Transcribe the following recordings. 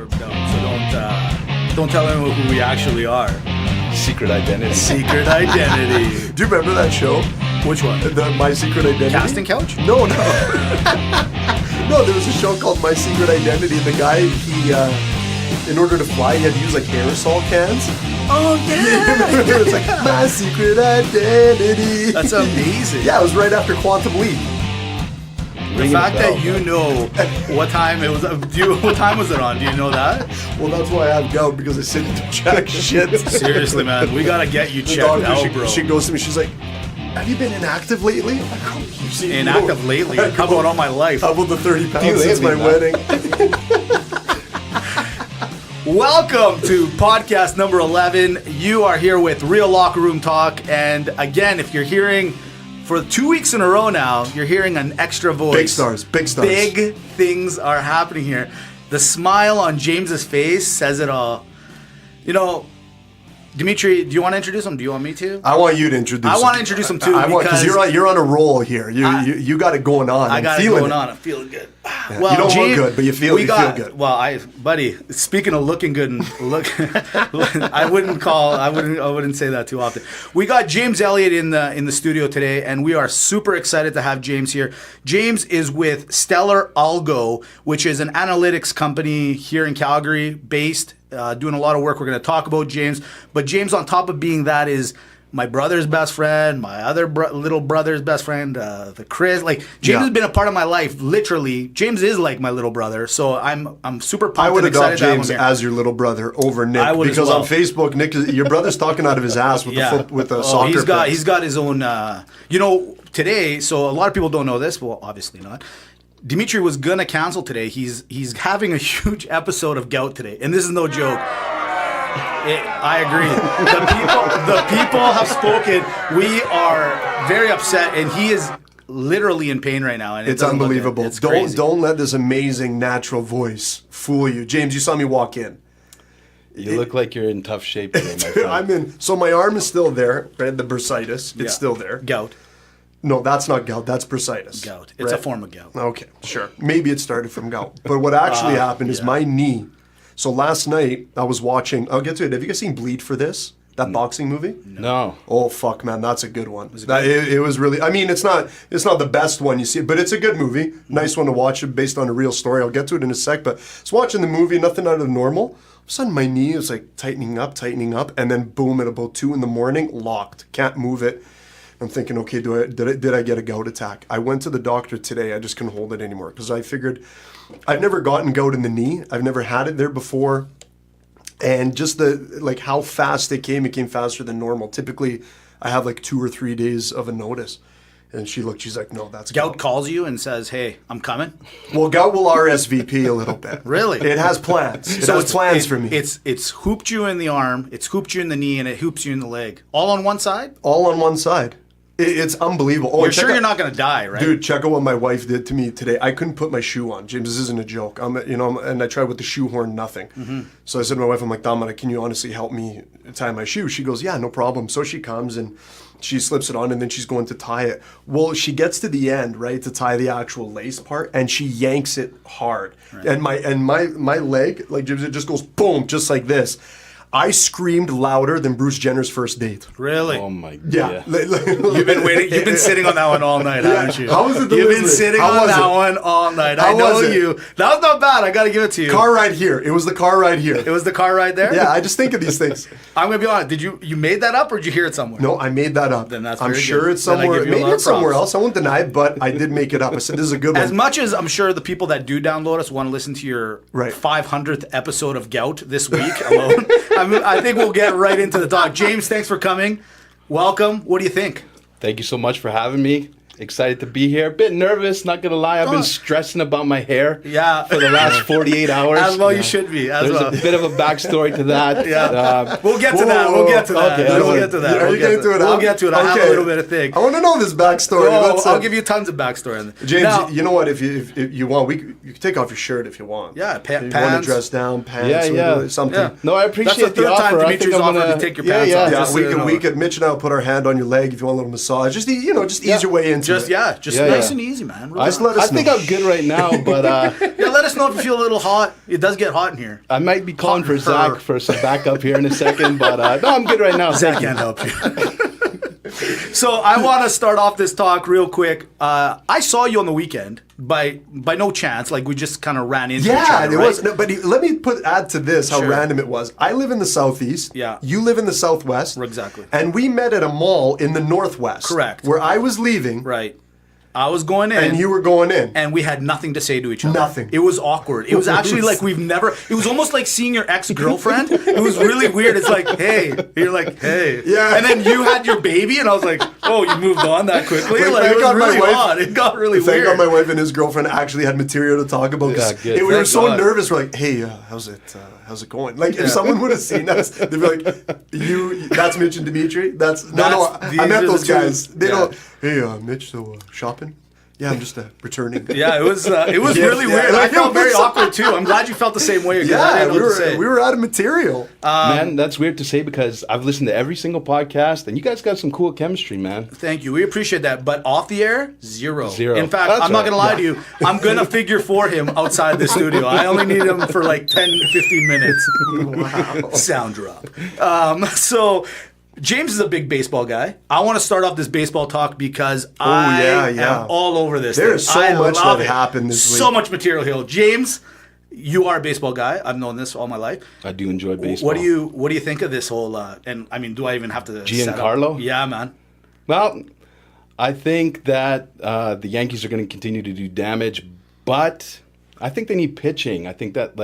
of Gout, so don't tell anyone who we actually are. Secret identity. Secret identity. Do you remember that show? Which one? My Secret Identity? Casting Couch? No. No, there was a show called My Secret Identity. The guy, he, in order to fly, he had to use like aerosol cans. Oh, yeah. It's like, My Secret Identity. That's amazing. Yeah, it was right after Quantum Leap. The fact that you know what time it was, what time was it on? Do you know that? Well, that's why I have gout, because I sit and check shit. Seriously, man, we gotta get you checked out, bro. She goes to me, she's like, have you been inactive lately? Inactive lately? How about all my life? How about the 30 pounds since my wedding? Welcome to podcast number 11. You are here with Real Locker Room Talk. And again, if you're hearing, for 2 weeks in a row now, you're hearing an extra voice. Big stars, big stars. Big things are happening here. The smile on James's face says it all. You know, Dimitri, do you want to introduce him? Do you want me to? I want you to introduce him. I want to introduce him too. Because you're on a roll here. You got it going on. I got it going on. I'm feeling good. Yeah. Well, you don't look good, but you feel good. Well, buddy, speaking of looking good and look, I wouldn't say that too often. We got James Elliott in the studio today, and we are super excited to have James here. James is with Stellar Algo, which is an analytics company here in Calgary, based. Doing a lot of work. We're going to talk about James. But James, on top of being that, is my brother's best friend, my other little brother's best friend, the Chris. Like, James has been a part of my life, literally. James is like my little brother. So I'm super pumped. I would and adopt excited James to have him here. as your little brother over Nick. Because on Facebook, Nick, your brother's talking out of his ass with the soccer. He's got his own, today, so a lot of people don't know this. Well, obviously not. Dimitri was gonna cancel today. He's having a huge episode of gout today, and this is no joke. I agree. The people have spoken. We are very upset, and he is literally in pain right now. And it's unbelievable. It's crazy. Don't let this amazing natural voice fool you. James, you saw me walk in. You look like you're in tough shape today, my friend. So my arm is still there, right? The bursitis, it's still there. Gout. No, that's not gout. That's bursitis. Gout. It's a form of gout. Okay, sure. Maybe it started from gout. But what actually happened is my knee. So last night I was watching. I'll get to it. Have you guys seen Bleed for This? That boxing movie? No. Oh fuck, man, that's a good one. It was really. I mean, it's not the best one you see, but it's a good movie. Nice one to watch, based on a real story. I'll get to it in a sec. But I was watching the movie, nothing out of the normal. All of a sudden, my knee was like tightening up, and then boom, at about 2 a.m, locked. Can't move it. I'm thinking, okay, did I get a gout attack? I went to the doctor today. I just couldn't hold it anymore because I figured I've never gotten gout in the knee. I've never had it there before. And just how fast it came faster than normal. Typically, I have like 2 or 3 days of a notice. And she's like, no, that's gout. Calls you and says, hey, I'm coming? Well, gout will RSVP a little bit. Really? It has plans. It has plans for me. It's hooped you in the arm, it's hooped you in the knee, and it hoops you in the leg. All on one side? All on one side. It's unbelievable. You're sure you're not going to die, right? Dude, check out what my wife did to me today. I couldn't put my shoe on. James, this isn't a joke. And I tried with the shoehorn, nothing. Mm-hmm. So I said to my wife, I'm like, Dominic, can you honestly help me tie my shoe? She goes, yeah, no problem. So she comes and she slips it on, and then she's going to tie it. Well, she gets to the end, right, to tie the actual lace part, and she yanks it hard. Right. And my leg, like, it just goes boom, just like this. I screamed louder than Bruce Jenner's first date. Really? Oh my God. Yeah. You've been waiting. You've been sitting on that one all night, haven't you? How was the delivery? You've been sitting on that one all night. I know you. That was not bad. I got to give it to you. Car ride here. It was the car ride here. It was the car ride there? Yeah, I just think of these things. I'm going to be honest. Did you made that up, or did you hear it somewhere? No, I made that up. Then that's I'm very sure good. It's somewhere. Maybe it's somewhere else. I won't deny it, but I did make it up. I said this is a good one. As much as I'm sure the people that do download us want to listen to your 500th episode of Gout this week alone, I think we'll get right into the talk. James, thanks for coming. Welcome. What do you think? Thank you so much for having me. Excited to be here. A bit nervous, not going to lie. I've been stressing about my hair for the last 48 hours. As well you should be. There's a bit of a backstory to that. We'll get to that. We'll get to that. Okay, we'll get to that. Are you getting to it? We'll get to it. I have a little bit of thing. I want to know this backstory. I'll give you tons of backstory on this. James, now, you know what? If you want, you can take off your shirt if you want. Yeah, pants. You want to dress down, pants, something. Yeah. No, I appreciate the offer. That's the third time Dimitri's offered to take your pants off. Yeah, we could, Mitch and I will put our hand on your leg if you want a little massage. Just ease your way into Just nice and easy, man. Just let us I think know. I'm good right now, but Yeah, let us know if you feel a little hot. It does get hot in here. I might be calling Hot for and Zach her. for some backup here in a second. But no, I'm good right now. Zach Thank you. can't help you. So I want to start off this talk real quick. I saw you on the weekend by no chance. Like, we just kind of ran into each Yeah, other, it right? was. No, but let me add to this how Sure. random it was. I live in the southeast. Yeah. You live in the southwest. Exactly. And we met at a mall in the northwest. Correct. Where I was leaving. Right. I was going in. And you were going in. And we had nothing to say to each other. Nothing. It was awkward. It was actually like it was almost like seeing your ex-girlfriend. It was really weird. It's like, hey. You're like, hey. Yeah. And then you had your baby, and I was like, oh, you moved on that quickly? Like, Like, thank it was God my really wife- odd. It got really Thank weird. God my wife and his girlfriend actually had material to talk about. 'Cause Yeah, good. we were Thank so God. nervous. We're like, hey, how's it going? Like, if someone would have seen us, they'd be like, that's Mitch and Dimitri? I these met are the those two. guys. They Yeah. don't, hey, Mitch, so shopping? Yeah, I'm just returning. Yeah, it was Yeah, really yeah. weird. I Like, felt very it was- awkward, too. I'm glad you felt the same way. 'Cause I Yeah, didn't know we what to say. were out of material. Man, that's weird to say because I've listened to every single podcast, and you guys got some cool chemistry, man. Thank you. We appreciate that. But off the air, zero. Zero. In fact, That's I'm not right. going to lie to you. I'm going to figure for him outside the studio. I only need him for like 10, 15 minutes. Wow. Sound drop. So James is a big baseball guy. I want to start off this baseball talk because I am all over this. There is so I much love that it. happened this week. So much material here. James, you are a baseball guy. I've known this all my life. I do enjoy baseball. What do you think of this whole? And I mean, do I even have to? set up- Giancarlo? Yeah, man. Well, I think that the Yankees are going to continue to do damage, but I think they need pitching. I think that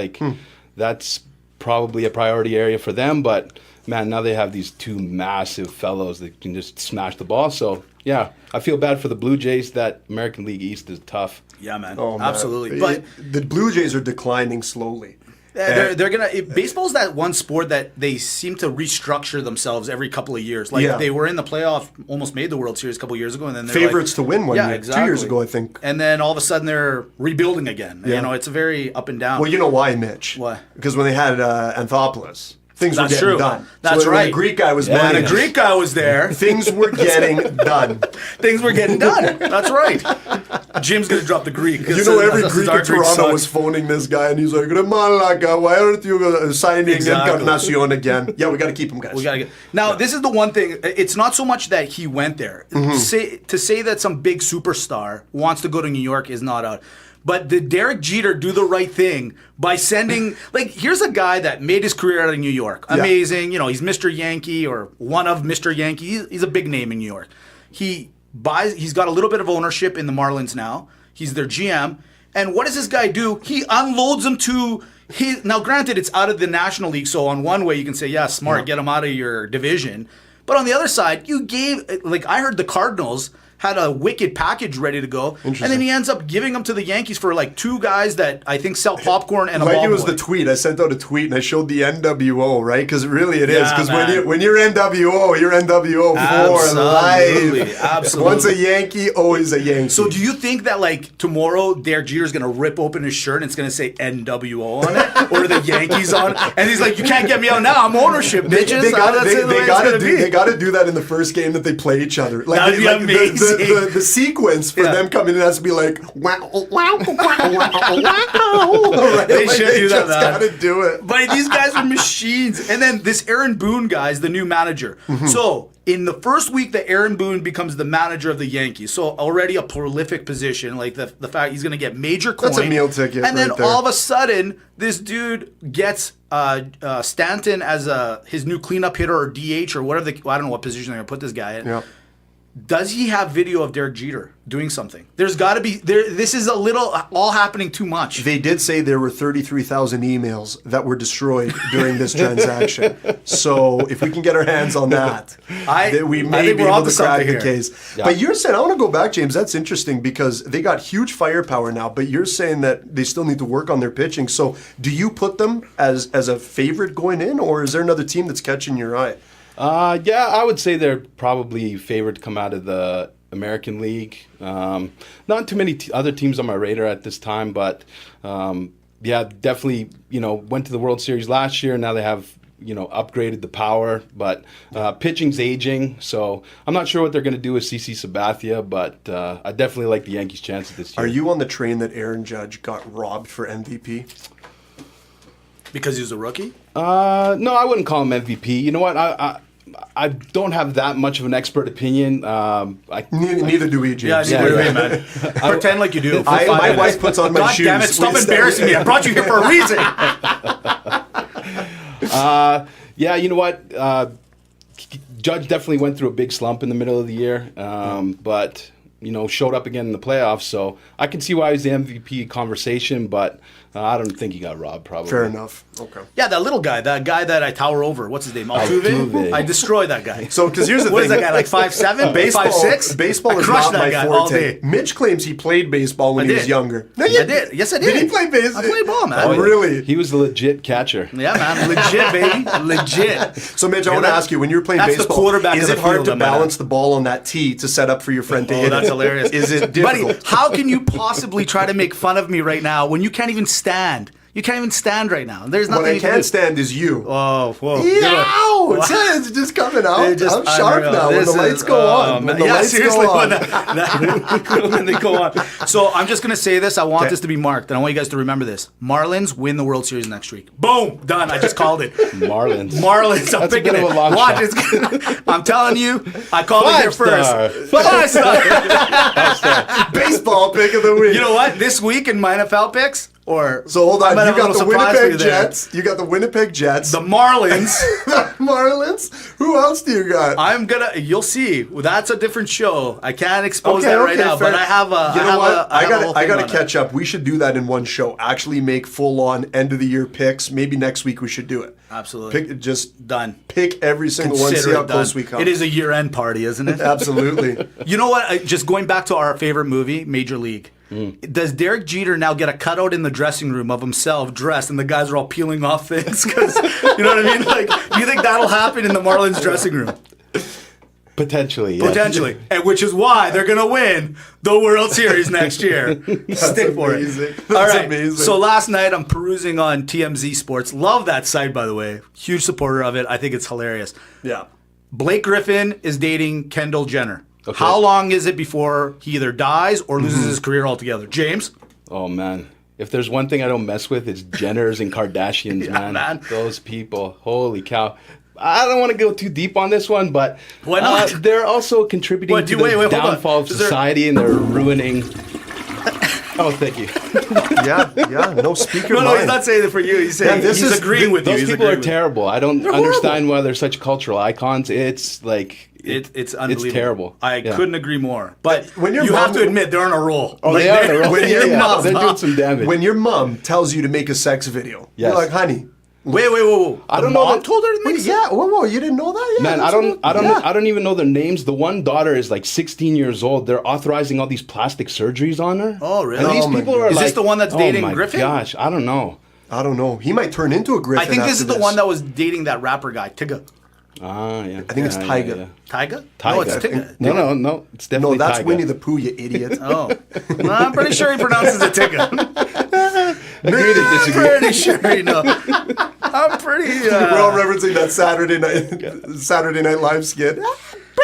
that's probably a priority area for them. But man, now they have these two massive fellows that can just smash the ball. So yeah, I feel bad for the Blue Jays. That American League East is tough. Yeah, man. Oh, man. Absolutely. But the Blue Jays are declining slowly. they're gonna. Baseball's that one sport that they seem to restructure themselves every couple of years. Like they were in the playoff, almost made the World Series a couple of years ago, and then they're Favorites to win one year. Exactly. 2 years ago, I think. And then all of a sudden they're rebuilding again. Yeah. You know, it's a very up and down. Well, you know why, Mitch? Why? Because when they had Anthopoulos, things were That's getting true. done. That's so when right. the Greek guy was Yeah, And managing, a Greek guy was there. things were getting done. Things were getting done. That's right. Jim's gonna drop the Greek. You know, every That's- Greek our in Toronto sucks. was phoning this guy, and he's like, Malaga, why aren't you signing Exactly. Encarnacion again? Yeah, we got to keep him, guys. We gotta get now. This is the one thing. It's not so much that he went there. To say that some big superstar wants to go to New York is not out. But did Derek Jeter do the right thing by sending? Like, here's a guy that made his career out of New York. Amazing. You know, he's Mr. Yankee or one of Mr. Yankee. He's a big name in New York. He's got a little bit of ownership in the Marlins now. He's their GM. And what does this guy do? He unloads them to his. Now, granted, it's out of the National League, so on one way you can say, yeah, smart, get him out of your division. But on the other side, you gave, like, I heard the Cardinals had a wicked package ready to go, and then he ends up giving them to the Yankees for like two guys that I think sell popcorn and a Like ball it was boy. the tweet. I sent out a tweet and I showed the NWO, right? Because really it is. Yeah, Because man. when you're NWO, you're NWO for Absolutely, life. absolutely. Once a Yankee, always a Yankee. So do you think that like tomorrow Derek Jeter's gonna rip open his shirt and it's gonna say NWO on it or the Yankees on it? And he's like, you can't get me out now. I'm ownership, bitches. They That's the way it's gonna be. got to do that in the first game that they play each other. Like, That'd be amazing. The sequence for them coming in has to be like, wow, wow, wow, wow. They should do that, Just man. got to do it. But these guys are machines. And then this Aaron Boone guy is the new manager. So in the first week that Aaron Boone becomes the manager of the Yankees, so already a prolific position, like the fact he's going to get major coin. That's a meal ticket And then right there. all of a sudden, this dude gets Stanton as his new cleanup hitter or DH or whatever. I don't know what position they're going to put this guy in. Yeah. Does he have video of Derek Jeter doing something? There's got to be. This is a little all happening too much. They did say there were 33,000 emails that were destroyed during this transaction. So if we can get our hands on that, we may think be we're able onto to crack something the here. case. Yeah. But you're saying, I want to go back, James. That's interesting because they got huge firepower now, but you're saying that they still need to work on their pitching. So do you put them as a favorite going in, or is there another team that's catching your eye? Yeah, I would say they're probably favored to come out of the American League. Not too many other teams on my radar at this time, but yeah, definitely, went to the World Series last year. Now they have, upgraded the power, but pitching's aging, so I'm not sure what they're going to do with CC Sabathia, but I definitely like the Yankees' chances this year. Are you on the train that Aaron Judge got robbed for MVP? Because he was a rookie? No, I wouldn't call him MVP. You know what? I don't have that much of an expert opinion. Neither do we, James. Yeah, neither do we, man. Pretend like you do. My wife puts on my God shoes. damn it, stop embarrassing me. I brought you here for a reason. Yeah, you know what? Judge definitely went through a big slump in the middle of the year, but showed up again in the playoffs. So I can see why he's the MVP conversation, but I don't think he got robbed. Probably. Fair enough. Okay. Yeah, that little guy, that guy that I tower over. What's his name? Altuve. I destroy that guy. So, because here's the thing. What is that guy, like 5'7", 5'6"? Baseball I is crushed not my that guy all forte. day. Mitch claims he played baseball when he was younger. No, I did. Yes, I did. Did he play baseball? I played ball, man. Oh, really? He was the legit catcher. Yeah, man. Legit, baby. Legit. So, Mitch, I want to ask you, when you were playing That's the baseball, quarterback is of it the hard field, to I might balance the ball on that tee to set up for your friend to hit that's it? hilarious. Is it difficult? Buddy, how can you possibly try to make fun of me right now when you can't even stand? You can't even stand right now. There's nothing What I you can can't do. stand is you. Oh, whoa. Yow! It's just coming out. I'm sharp now when the lights go on. When the lights seriously, go on. when they go on. So I'm just going to say this. I want this to be marked, and I want you guys to remember this. Marlins win the World Series next week. Boom! Done. I just called it. Marlins. I'm That's a picking bit it. of a long Watch shot. it. I'm telling you, I called it here Five-star. first. 5-star. Baseball pick of the week. You know what? This week in my NFL picks, So hold on, I might you have a got little the surprise for Winnipeg you there. Jets. You got the Winnipeg Jets. The Marlins. The Marlins. Who else do you got? You'll see. That's a different show. I can't expose Okay, that right okay, now, fair. but I have a. You know what? I whole thing gotta on catch up. We should do that in one show. Actually, make full on end of the year picks. Maybe next week we should do it. Absolutely. Just done. Pick every single one. See Consider how it close done. we come. It is a year-end party, isn't it? Absolutely. You know what? Just going back to our favorite movie, Major League. Does Derek Jeter now get a cutout in the dressing room of himself dressed, and the guys are all peeling off things? Because you know what I mean. Like, do you think that'll happen in the Marlins dressing room? Potentially, yeah. Potentially, and which is why they're gonna win the World Series next year. Stick for amazing. it. That's All right. amazing. So last night I'm perusing on TMZ Sports. Love that site, by the way. Huge supporter of it. I think it's hilarious. Yeah. Blake Griffin is dating Kendall Jenner. Okay. How long is it before he either dies or loses his career altogether? James? Oh man, if there's one thing I don't mess with, it's Jenners and Kardashians, Yeah, man. Those people, holy cow. I don't want to go too deep on this one, but Why not? they're also contributing to the hold on. downfall of society, and they're ruining. Oh, thank you. Yeah. No speaker. No, he's not saying it for you. He's saying he's agreeing with you. Those He's people are agreeing with you. terrible. I don't understand why they're such cultural icons. It's like It's unbelievable. It's terrible. I couldn't agree more. But When your you have mom- to admit they're on a roll. Oh, they are on a roll. When your Yeah, mom- they're doing some damage. When your mom tells you to make a sex video, Yes. you're like, honey. Wait, whoa. I The don't know mom that- told her to make Yeah, whoa, you didn't know that? Yeah, Man, that's what- I don't even know their names. The one daughter is like 16 years old. They're authorizing all these plastic surgeries on her. Oh, really? And these Oh, my people God. are Is like, this the one that's dating Griffin? Oh my gosh, I don't know. I don't know. He might turn into a Griffin. I think this after is the one that was dating that rapper guy, Tigga. Ah, yeah. I think it's Tyga. Tyga? Tyga. No, it's Tigga. No, it's No, definitely that's Tyga. Winnie the Pooh, you idiot. Oh. No, I'm pretty sure he pronounces it Tigga. Agree to disagree. Pretty sure he knows. I'm pretty... We're all referencing that Saturday Night Live skit.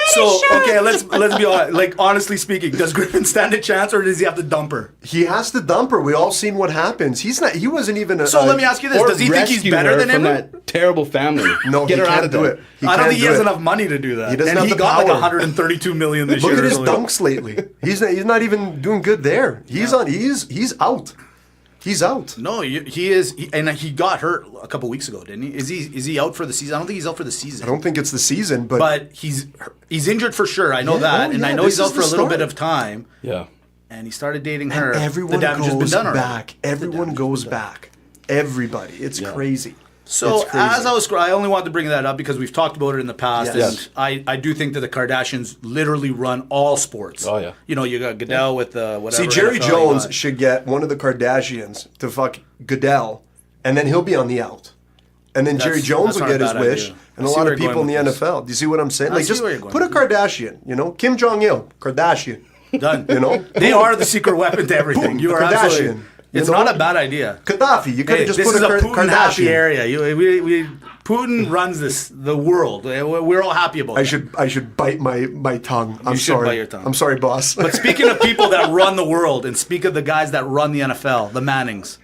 So, okay, let's be honest. Like, honestly speaking, does Griffin stand a chance or does he have to dump her? He has to dump her. We all seen what happens. He wasn't even a... So let me ask you this. Or Does he think he's rescue better her than from him? that terrible family. No, Get he her out can't of do there. it. I don't can't think he do has it. enough money to do that. He doesn't and have he the got like power. 132 million this Look year. at his or something. dunks lately. He's not even doing good there. He's out. He's out. No, he is, and he got hurt a couple weeks ago, didn't he? Is he out for the season? I don't think he's out for the season. I don't think it's the season, but he's injured for sure. I know Yeah, that, oh, and yeah, I know this he's out is for a the little start. bit of time. Yeah. And he started dating her. everyone the damage has been goes done already. back. Everyone goes back. Everybody. It's crazy. So It's crazy. as I only wanted to bring that up because we've talked about it in the past, Yes. and I do think that the Kardashians literally run all sports. Oh, yeah. You know, you got Goodell with whatever. See, Jerry NFL he Jones got. should get one of the Kardashians to fuck Goodell, and then he'll be on the out. And then Jerry Jones that's will not a get his bad wish, idea. and I a see lot where of you're people in the going with this. NFL. Do you see what I'm saying? I Like, see just where you're going put a with this. Kardashian, Kim Jong-il, Kardashian. Done. You know? They are the secret weapon to everything. Boom, You are Kardashian. absolutely. It's You know? not a bad idea. Gaddafi, you could Hey, have just this put is a a Putin happy Kardashian. area. Putin runs the world. We're all happy about that. I should bite my tongue. I'm You should sorry. bite your tongue. I'm sorry, boss. But speaking of people that run the world, and speak of the guys that run the NFL, the Mannings.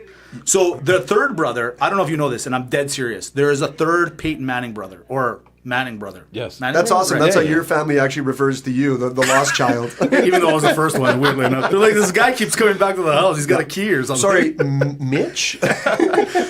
So the third brother, I don't know if you know this, and I'm dead serious. There is a third Peyton Manning brother, or Manning brother. Yes. Manning That's brother? awesome. Right. That's how your family actually refers to you, the lost child. Even though I was the first one, weirdly enough. They're like, this guy keeps coming back to the house. He's got a key or something. Sorry, Mitch?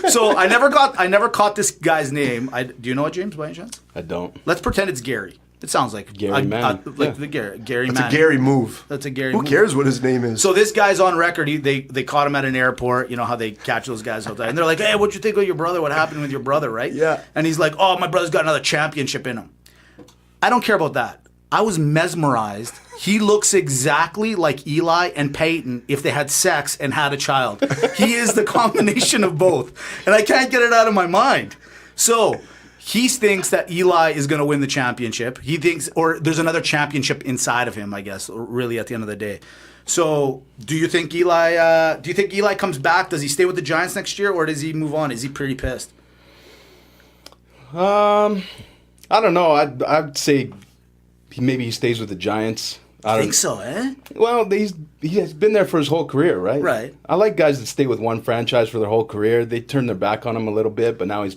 So I never caught this guy's name. Do you know it, James, by any chance? I don't. Let's pretend it's Gary. It sounds like Gary Manning. like the Gary It's Manning. a Gary move. That's a Gary. Who move. cares what his name is? So this guy's on record. They caught him at an airport. You know how they catch those guys all the time. And they're like, hey, what'd you think of your brother? What happened with your brother, right? Yeah. And he's like, oh, my brother's got another championship in him. I don't care about that. I was mesmerized. He looks exactly like Eli and Peyton if they had sex and had a child. He is the combination of both. And I can't get it out of my mind. So he thinks that Eli is going to win the championship. He thinks, or there's another championship inside of him, I guess, really at the end of the day. So do you think Eli comes back? Does he stay with the Giants next year, or does he move on? Is he pretty pissed? I don't know. I'd say maybe he stays with the Giants. I think so, eh? Well, he has been there for his whole career, right? Right. I like guys that stay with one franchise for their whole career. They turn their back on him a little bit, but now he's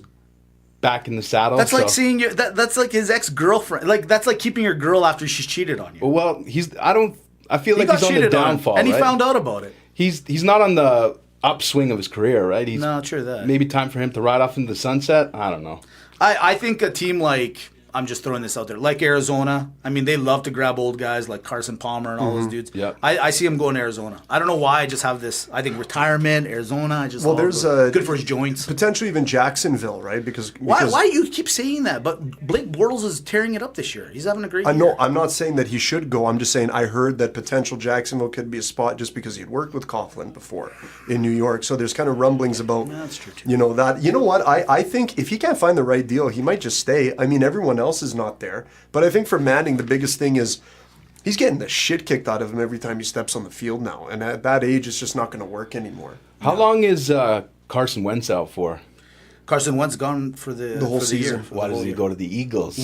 back in the saddle. That's like seeing your. That's like his ex-girlfriend. Like that's like keeping your girl after she's cheated on you. Well, I feel like got he's on the cheated on, downfall, and he right? found out about it. He's not on the upswing of his career, right? No, true that. Maybe time for him to ride off into the sunset. I don't know. I think a team like, I'm just throwing this out there, like Arizona, I mean, they love to grab old guys like Carson Palmer and all those dudes. Yep. I see him going to Arizona. I don't know why, I just have this, I think retirement, Arizona, I just Well, love there's it. Good for his joints. potentially even Jacksonville, right? Because Why do you keep saying that? But Blake Bortles is tearing it up this year. He's having a great I year. know. I'm not saying that he should go. I'm just saying I heard that potential Jacksonville could be a spot just because he'd worked with Coughlin before in New York. So there's kind of rumblings about, That's true, too. you know, that. You know what? I think if he can't find the right deal, he might just stay. I mean, everyone else is not there. But I think for Manning, the biggest thing is he's getting the shit kicked out of him every time he steps on the field now. And at that age, it's just not going to work anymore. How long is Carson Wentz out for? Carson Wentz gone for the whole for season. year. For Why the does whole he year. go to the Eagles?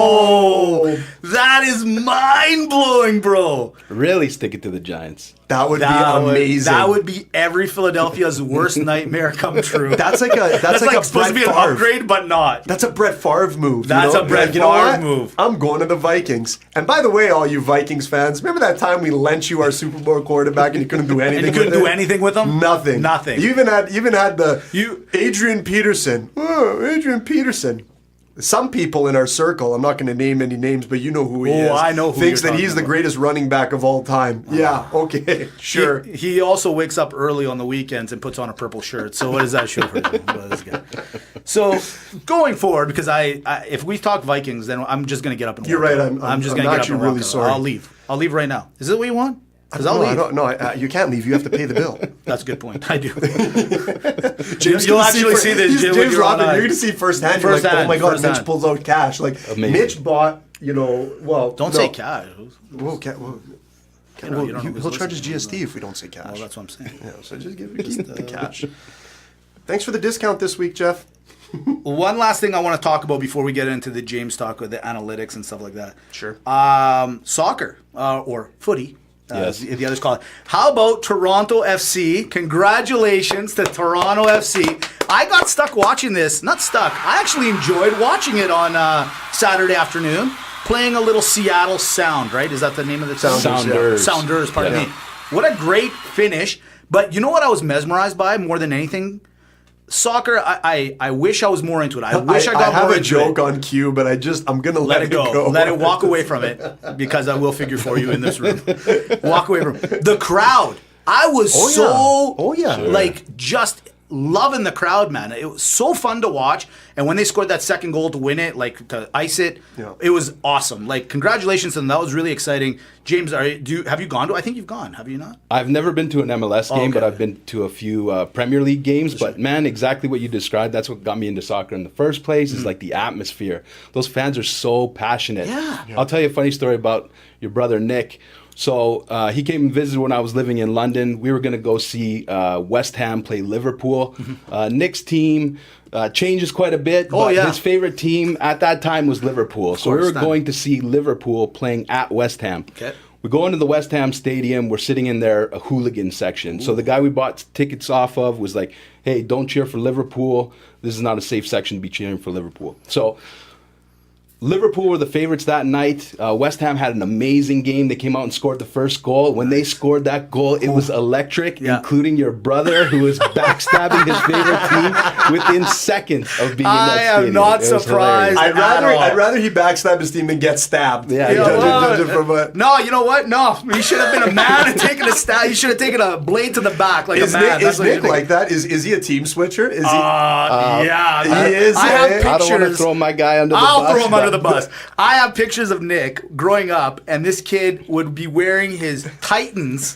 Whoa! That is mind blowing, bro. Really stick it to the Giants. That would be amazing. That would be every Philadelphia's worst nightmare come true. That's like a supposed to be an Favre. upgrade, but not. That's a Brett Favre move. That's you know? a Brett Like, you know Favre what? move. I'm going to the Vikings. And by the way, all you Vikings fans, remember that time we lent you our Super Bowl quarterback and you couldn't do anything? And you couldn't with do it? anything with him? Nothing. Nothing. You even had Adrian Peterson. Oh, Adrian Peterson. Some people in our circle, I'm not going to name any names, but you know who he is. I know who thinks you're that he's talking the about. greatest running back of all time. Yeah, okay, sure. He also wakes up early on the weekends and puts on a purple shirt. So what does that show for you? What is this guy? So going forward, because if we talk Vikings, then I'm just going to get up and walk. You're right, I'm just I'm going to get up actually and walk really out. sorry. I'll leave. I'll leave right now. Is that what you want? Because I'll leave. No, you can't leave. You have to pay the bill. That's a good point. I do. James You'll gonna actually see this, Jim, with James your own Rodman, eyes. you're going to see firsthand. You're like, Firsthand, oh my God, firsthand. Mitch pulls out cash. Like, Amazing. Mitch bought, Don't say cash. Whoa, You know, you don't know who's he'll charge us listening. GST if we don't say cash. Well, that's what I'm saying. Yeah, so just keep the cash. Thanks for the discount this week, Jeff. One last thing I want to talk about before we get into the James talk with the analytics and stuff like that. Sure. Soccer or footy. Yes. The others call it. How about Toronto FC? Congratulations to Toronto FC. I got stuck watching this. Not stuck. I actually enjoyed watching it on Saturday afternoon. Playing a little Seattle Sound, right? Is that the name of the team? Sounders. Sounders, pardon Yeah. me. What a great finish. But you know what I was mesmerized by more than anything? Soccer, I wish I was more into it. I wish I got have more a into joke it. on cue, but I'm going to Let it go. Let it walk away from it because I will figure for you in this room. Walk away from it. The crowd. I was just loving the crowd, man. It was so fun to watch. And when they scored that second goal to win it, like to ice it, it was awesome. Like, congratulations to them. That was really exciting. James, have you gone to? I think you've gone. Have you not? I've never been to an MLS game, but okay. I've been to a few Premier League games. But man, exactly what you described, that's what got me into soccer in the first place, is like the atmosphere. Those fans are so passionate. Yeah. I'll tell you a funny story about your brother Nick. So he came and visited when I was living in London. We were going to go see West Ham play Liverpool. Nick's team changes quite a bit. Oh, but yeah. his favorite team at that time was Liverpool. So we were going to see Liverpool playing at West Ham. Okay. We go into the West Ham stadium. We're sitting in their hooligan section. So the guy we bought tickets off of was like, hey, don't cheer for Liverpool. This is not a safe section to be cheering for Liverpool. So Liverpool were the favorites that night. West Ham had an amazing game. They came out and scored the first goal. When they scored that goal, it was electric, including your brother, who was backstabbing his favorite team within seconds of being in that I stadium. am not It was surprised. hilarious. I'd rather he backstab his team than get stabbed. Yeah, You know judging what? from what- No, you know what? No, he should have been a man and taken a stab. He should have taken a blade to the back like Is a man. Nick, That's is what he Nick should like that? Is he a team switcher? Is he? yeah, he is, I have eh? pictures. I don't want to throw my guy under the I'll bus. throw him under but- the bus. I have pictures of Nick growing up, and this kid would be wearing his Titans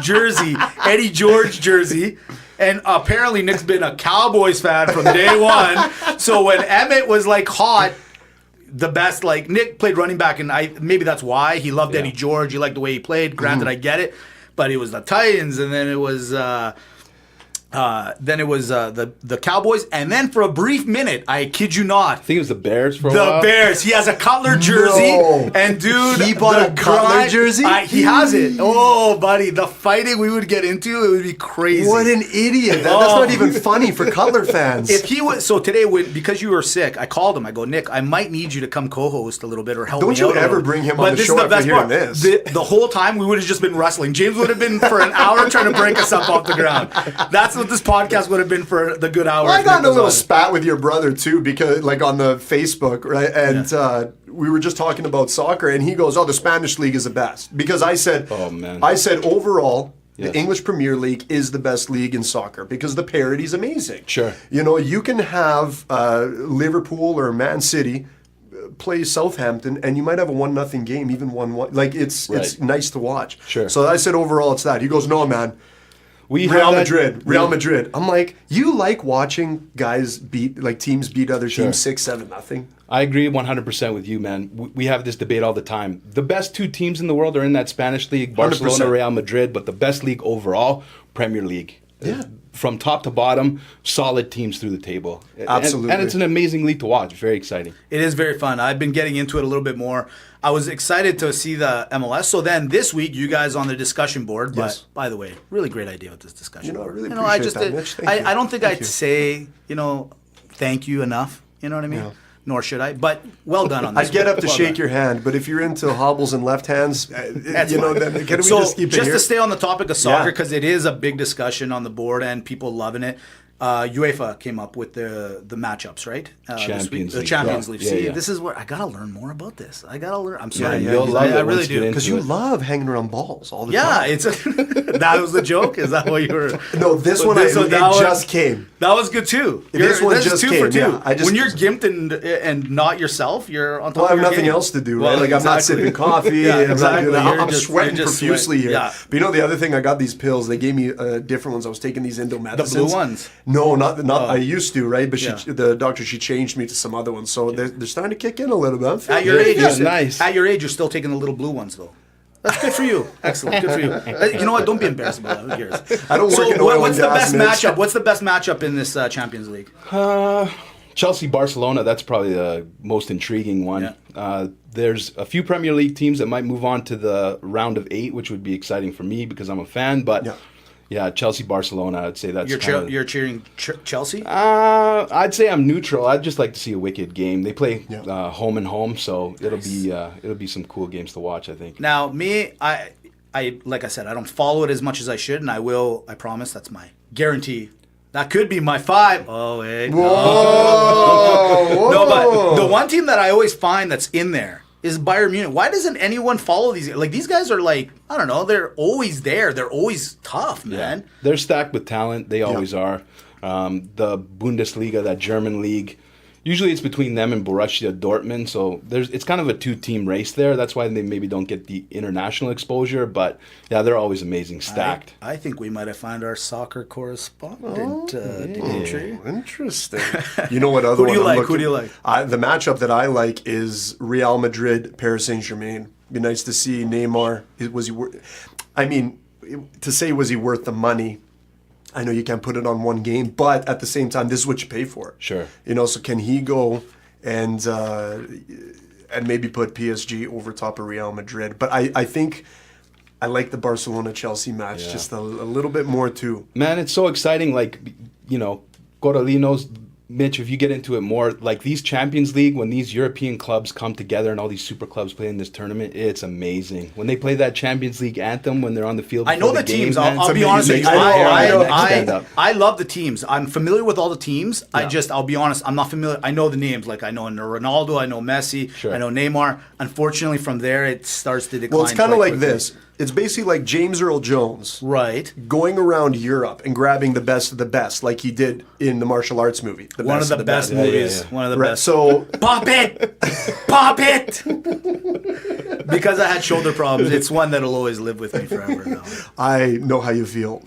jersey, Eddie George jersey. And apparently Nick's been a Cowboys fan from day one. So when Emmett was like hot, the best, like Nick played running back, and maybe that's why he loved Eddie George. He liked the way he played. Granted, I get it, but it was the Titans, and then it was the Cowboys, and then for a brief minute, I kid you not, I think it was the Bears for a the while. Bears. He has a Cutler jersey, No. and dude, He bought the a Cutler grind- jersey? He has it. Oh, buddy, the fighting we would get into, it would be crazy. What an idiot! That's not even funny for Cutler fans. If he was so today, because you were sick, I called him. I go, Nick, I might need you to come co-host a little bit or help me Don't you out a ever little." bring him But on the this show is the after best hearing part. this. The whole time we would have just been wrestling. James would have been for an hour trying to break us up off the ground. That's what this podcast would have been for the good hour. I if got Nick in a was little on. spat with your brother too, because like on the Facebook, right? And we were just talking about soccer, and he goes, "Oh, the Spanish league is the best," because I said, Oh, man. I said overall. Yes. The English Premier League is the best league in soccer because the parity is amazing. Sure. You know, you can have Liverpool or Man City play Southampton, and you might have a 1-0 game, even 1-1. Like it's Right. nice to watch. Sure. So I said overall, it's that. He goes, "No, man." We Real have that- Madrid, Real Madrid. I'm like, you like watching guys teams beat other Sure. teams 6-7-0. I agree 100% with you, man. We have this debate all the time. The best two teams in the world are in that Spanish league, Barcelona, 100%. Real Madrid, but the best league overall, Premier League. Yeah. From top to bottom, solid teams through the table. Absolutely. And it's an amazing league to watch. Very exciting. It is very fun. I've been getting into it a little bit more. I was excited to see the MLS. So then this week, you guys on the discussion board. But Yes. by the way, really great idea with this discussion You know, I board. really I appreciate just that, Mitch. Thank you. I don't think Thank I'd you. say thank you enough. You know what I mean? Nor should I. But well done on this. I'd get one. up to Well shake done. your hand, but if you're into hobbles and left hands, That's you know, fine. then can we So just keep it here? to stay on the topic of soccer, Yeah. because it is a big discussion on the board and people loving it. UEFA came up with the matchups, right? This week. Champions The League. Champions Yeah. League. Yeah, See, yeah. this is where I gotta learn more about this. I gotta learn. I'm sorry, yeah, you'll love I it really once you do. get Because into you it. love hanging around balls all the Yeah, time. it's that was the joke. Is that what you were? No, this But one this one, it that one- just came. That was good too. This one is just two came, for two. yeah. I just- when you're gimped and not yourself, you're on top Well, I of have your nothing game. else to do, Well, right? Like I'm not exactly. sipping coffee. Yeah, I'm not exactly. doing that. You're I'm just- sweating you're just profusely sweating. here. Yeah. But you know the other thing, I got these pills. They gave me different ones. I was taking these Indo medicines. ones? No, not. I used to, right? But Yeah. the doctor, she changed me to some other ones. So they're starting to kick in a little bit. I'm feeling At your pretty age, good. Yeah, nice. At your age, you're still taking the little blue ones though. That's good for you. Excellent. Good for you. You know what? Don't be embarrassed about that. Who cares? I don't work in oil what's and the gas, best Mitch. matchup? What's the best matchup in this Champions League? Chelsea, Barcelona, that's probably the most intriguing one. Yeah. There's a few Premier League teams that might move on to the round of 8, which would be exciting for me because I'm a fan. But yeah, Chelsea, Barcelona, I'd say that's You're cheering Chelsea. I'd say I'm neutral. I'd just like to see a wicked game. They play Yeah. home and home, so it'll be some cool games to watch, I think. Now, me, I like I said, I don't follow it as much as I should, and I will. I promise. That's my guarantee. That could be my 5. Oh wait. Whoa, No, but the one team that I always find that's in there is Bayern Munich. Why doesn't anyone follow these? Like these guys are like, I don't know, they're always there. They're always tough, man. They're stacked with talent. They always are. The Bundesliga, that German league, usually it's between them and Borussia Dortmund. So it's kind of a 2-team race there. That's why they maybe don't get the international exposure. But yeah, they're always amazing, stacked. I think we might have found our soccer correspondent, Dimitri. Interesting. You know what other Who do you one I'm like? Who looking- do you like? The matchup that I like is Real Madrid, Paris Saint-Germain. Be nice to see Neymar. Was he? I mean, to say was he worth the money? I know you can't put it on one game, but at the same time, this is what you pay for. Sure. So can he go and maybe put PSG over top of Real Madrid? But I think I like the Barcelona-Chelsea match just a little bit more too. Man, it's so exciting. Like, Coralinos, Mitch, if you get into it more, like these Champions League, when these European clubs come together and all these super clubs play in this tournament, it's amazing. When they play that Champions League anthem when they're on the field. I know the game, teams. man, I'll be honest with you. I love the teams. I'm familiar with all the teams. Yeah. I'll be honest, I'm not familiar. I know the names. Like I know Ronaldo, I know Messi, sure. I know Neymar. Unfortunately, from there, it starts to decline. Well, it's kind of like this. It's basically like James Earl Jones, right, going around Europe and grabbing the best of the best, like he did in the martial arts movie. One of the best movies. Yeah. One of the best. So pop it, pop it. Because I had shoulder problems, it's one that'll always live with me forever now. I know how you feel.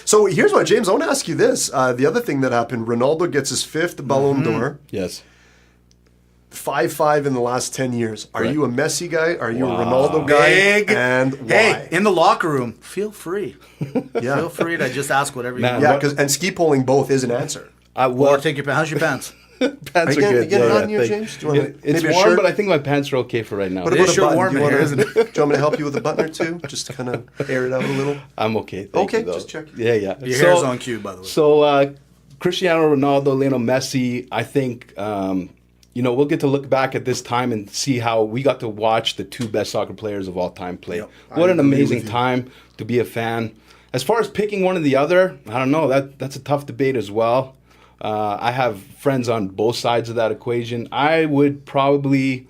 So here's what, James, I want to ask you this. The other thing that happened, Ronaldo gets his 5th Ballon d'Or. Yes. 5-5 in the last 10 years. Are right. you a Messi guy? Are you a Ronaldo guy? Big. And why? Hey, in the locker room, feel free. Feel free to just ask whatever you want. Yeah, and ski polling both is an answer. Or take your pants. How's your pants? Pants are good. Get it on here, James? Do you want it's maybe warm, but I think my pants are okay for right now. What about a button? Warm do you in here, isn't it? Do you want me to help you with a button or two? Just to kind of air it out a little? I'm okay. Thank you, though. Just check. Yeah. Your hair's on cue, by the way. So Cristiano Ronaldo, Lionel Messi, I think, we'll get to look back at this time and see how we got to watch the 2 best soccer players of all time play. Yep. What an amazing time to be a fan. As far as picking one or the other, I don't know. That's a tough debate as well. I have friends on both sides of that equation. I would probably...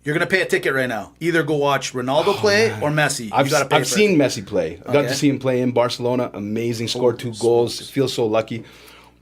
You're going to pay a ticket right now. Either go watch Ronaldo play or Messi. I've seen Messi play. I got to see him play in Barcelona. Amazing. Scored 2 goals. Feels so lucky.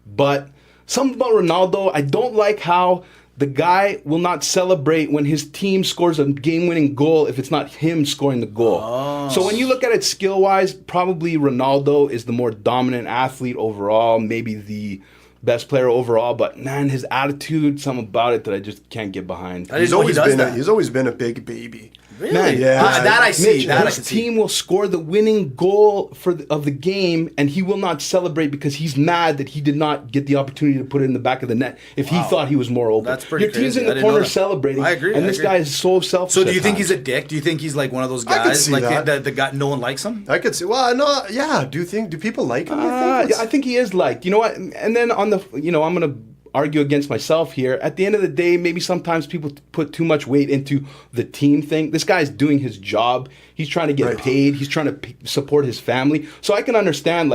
But something about Ronaldo, I don't like how the guy will not celebrate when his team scores a game-winning goal if it's not him scoring the goal. Oh. So when you look at it skill-wise, probably Ronaldo is the more dominant athlete overall, maybe the best player overall, but man, his attitude, something about it that I just can't get behind. He's always been a big baby. Really? Man, yeah. That I see. Mitch, his team will score the winning goal of the game, and he will not celebrate because he's mad that he did not get the opportunity to put it in the back of the net if he thought he was more open. That's pretty Your team's crazy. in the corner celebrating. I agree. And this guy is so selfish. So do you think he's a dick? Do you think he's like one of those guys? I could see that. The guy no one likes him? I could see. Well, no, yeah. Do people like him? I think he is liked. You know what? And then I'm going to argue against myself here. At the end of the day, maybe sometimes people put too much weight into the team thing. This guy's doing his job. He's trying to get paid. He's trying to support his family. So I can understand,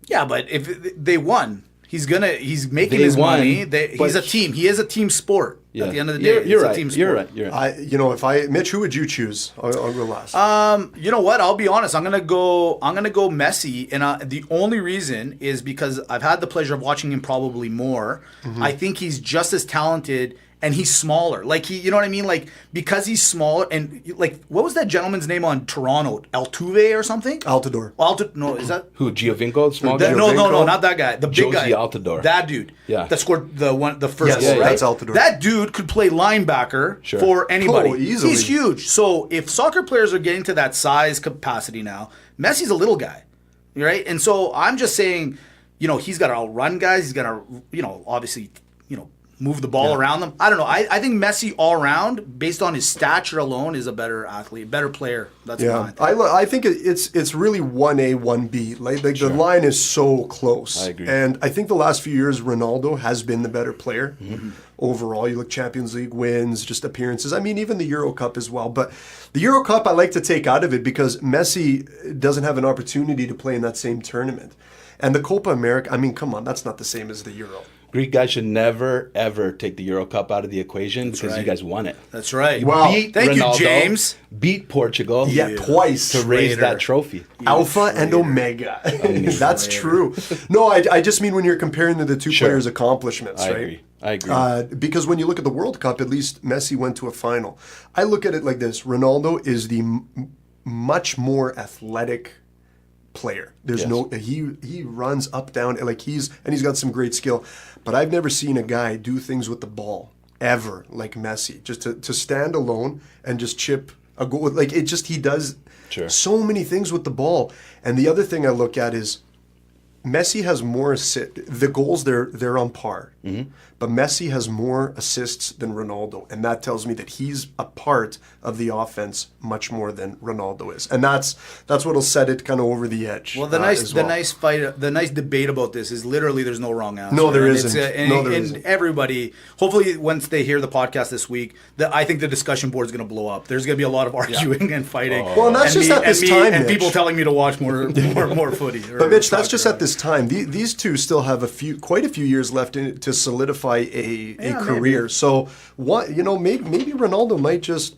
yeah, but if they won, he's making his money. He's a team. He is a team sport. Yeah. At the end of the day, you're right. A team sport. You're right. Mitch, who would you choose? I'll go last. You know what? I'll be honest. I'm gonna go Messi, and the only reason is because I've had the pleasure of watching him probably more. Mm-hmm. I think he's just as talented. And he's smaller. Like, you know what I mean? Like, because he's smaller, and, like, what was that gentleman's name on Toronto? Altuve or something? Altidore. No, is that? Who, Giovinco? Small guy? No, not that guy. The big guy. Josie Altidore. That dude. Yeah. That scored the first goal, right? That's Altidore. That dude could play linebacker for anybody. Oh, easily. He's huge. So, if soccer players are getting to that size capacity now, Messi's a little guy, right? And so, I'm just saying, he's got to outrun guys. He's got to, obviously, move the ball around them. I don't know. I think Messi all around, based on his stature alone, is a better athlete, better player. That's my thing. I think it's really 1A, 1B. Like the line is so close. I agree. And I think the last few years, Ronaldo has been the better player overall. You look Champions League wins, just appearances. I mean, even the Euro Cup as well. But the Euro Cup I like to take out of it because Messi doesn't have an opportunity to play in that same tournament. And the Copa America, I mean, come on, that's not the same as the Euro. Greek guys should never, ever take the Euro Cup out of the equation because you guys won it. That's right. Wow. Beat Thank Ronaldo, you, James. Beat Portugal. Yeah, twice. To raise that trophy. Alpha and Omega. That's true. No, I just mean when you're comparing the two players' accomplishments, right? I agree. Because when you look at the World Cup, at least Messi went to a final. I look at it like this. Ronaldo is the much more athletic player. There's he runs up, down, like he's got some great skill. But I've never seen a guy do things with the ball ever like Messi. Just to stand alone and just chip a goal. Like it just, he does so many things with the ball. And the other thing I look at is Messi has more assists. The goals, they're on par. But Messi has more assists than Ronaldo. And that tells me that he's a part of the offense much more than Ronaldo is. And that's what'll set it kind of over the edge. Well, the nice debate about this is literally there's no wrong answer. No, there and isn't. And everybody, hopefully once they hear the podcast this week, I think the discussion board is going to blow up. There's going to be a lot of arguing and fighting. Well, and that's just at this time, and Mitch. people telling me to watch more footy. But Mitch, that's just at this time. These two still have quite a few years left to solidify a career. Maybe. So what, maybe Ronaldo might just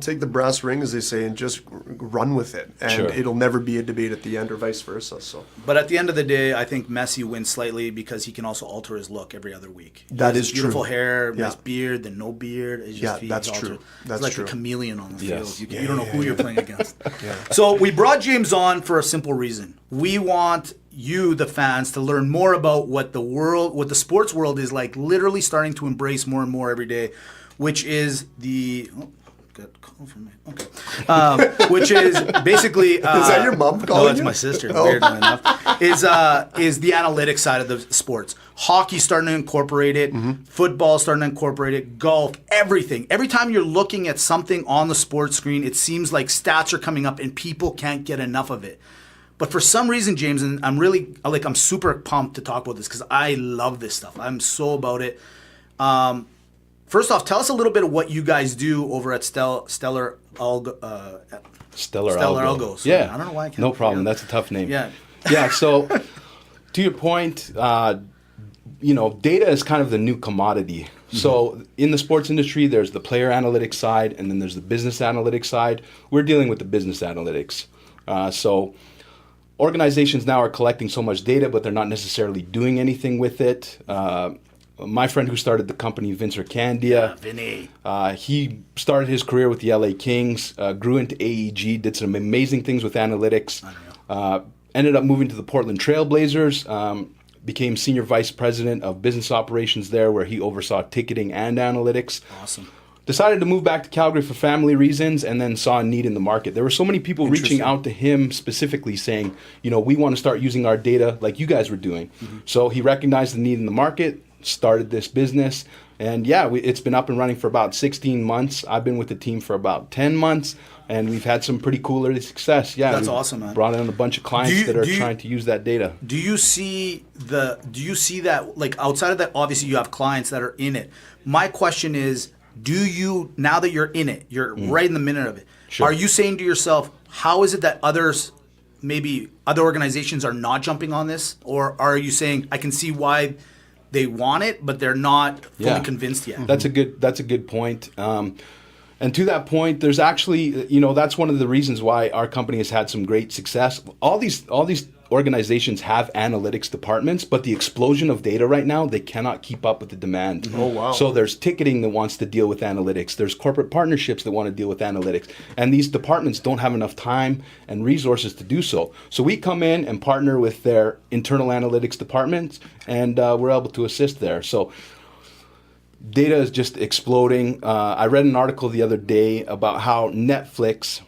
take the brass ring, as they say, and just run with it, and it'll never be a debate at the end, or vice versa. So, but at the end of the day, I think Messi wins slightly because he can also alter his look every other week. That is true. Beautiful hair, nice beard, then no beard. It's just, that's true. That's like true. a chameleon on the field. You don't know who you're playing against. Yeah. So we brought James on for a simple reason. We want you, the fans, to learn more about what the sports world is like, literally starting to embrace more and more every day, which is the. Call from me. Okay. Which is basically is that your mom calling? No, it's my sister. Weirdly enough, is the analytics side of the sports. Hockey's starting to incorporate it. Football's starting to incorporate it. Golf, everything. Every time you're looking at something on the sports screen, it seems like stats are coming up and people can't get enough of it. But for some reason, James, and I'm super pumped to talk about this because I love this stuff. I'm so about it. First off, tell us a little bit of what you guys do over at Stellar Algo. Stellar Algo. Yeah. I don't know why I can't. No problem. That's a tough name. Yeah. Yeah. So, to your point, data is kind of the new commodity. So in the sports industry, there's the player analytics side, and then there's the business analytics side. We're dealing with the business analytics. So organizations now are collecting so much data, but they're not necessarily doing anything with it. My friend who started the company, Vince Candia, Vinny. He started his career with the LA Kings, grew into AEG, did some amazing things with analytics, ended up moving to the Portland Trail Blazers, became senior vice president of business operations there, where he oversaw ticketing and analytics. Awesome. Decided to move back to Calgary for family reasons, and then saw a need in the market. There were so many people reaching out to him specifically saying, we want to start using our data like you guys were doing. So he recognized the need in the market, started this business, and it's been up and running for about 16 months. I've been with the team for about 10 months, and we've had some pretty cool early success. Yeah, that's awesome, man. Brought in a bunch of clients that are trying to use that data. Do you see that, like, outside of that, obviously you have clients that are in it. My question is, do you, now that you're in it, you're right in the minute of it, are you saying to yourself, how is it that maybe other organizations are not jumping on this? Or are you saying, I can see why they want it, but they're not fully convinced yet? That's a good point. And to that point, there's actually, that's one of the reasons why our company has had some great success. All these organizations have analytics departments, but the explosion of data right now, they cannot keep up with the demand. Oh, wow. So there's ticketing that wants to deal with analytics. There's corporate partnerships that want to deal with analytics. And these departments don't have enough time and resources to do so. So we come in and partner with their internal analytics departments, and we're able to assist there. So data is just exploding. I read an article the other day about how Netflix,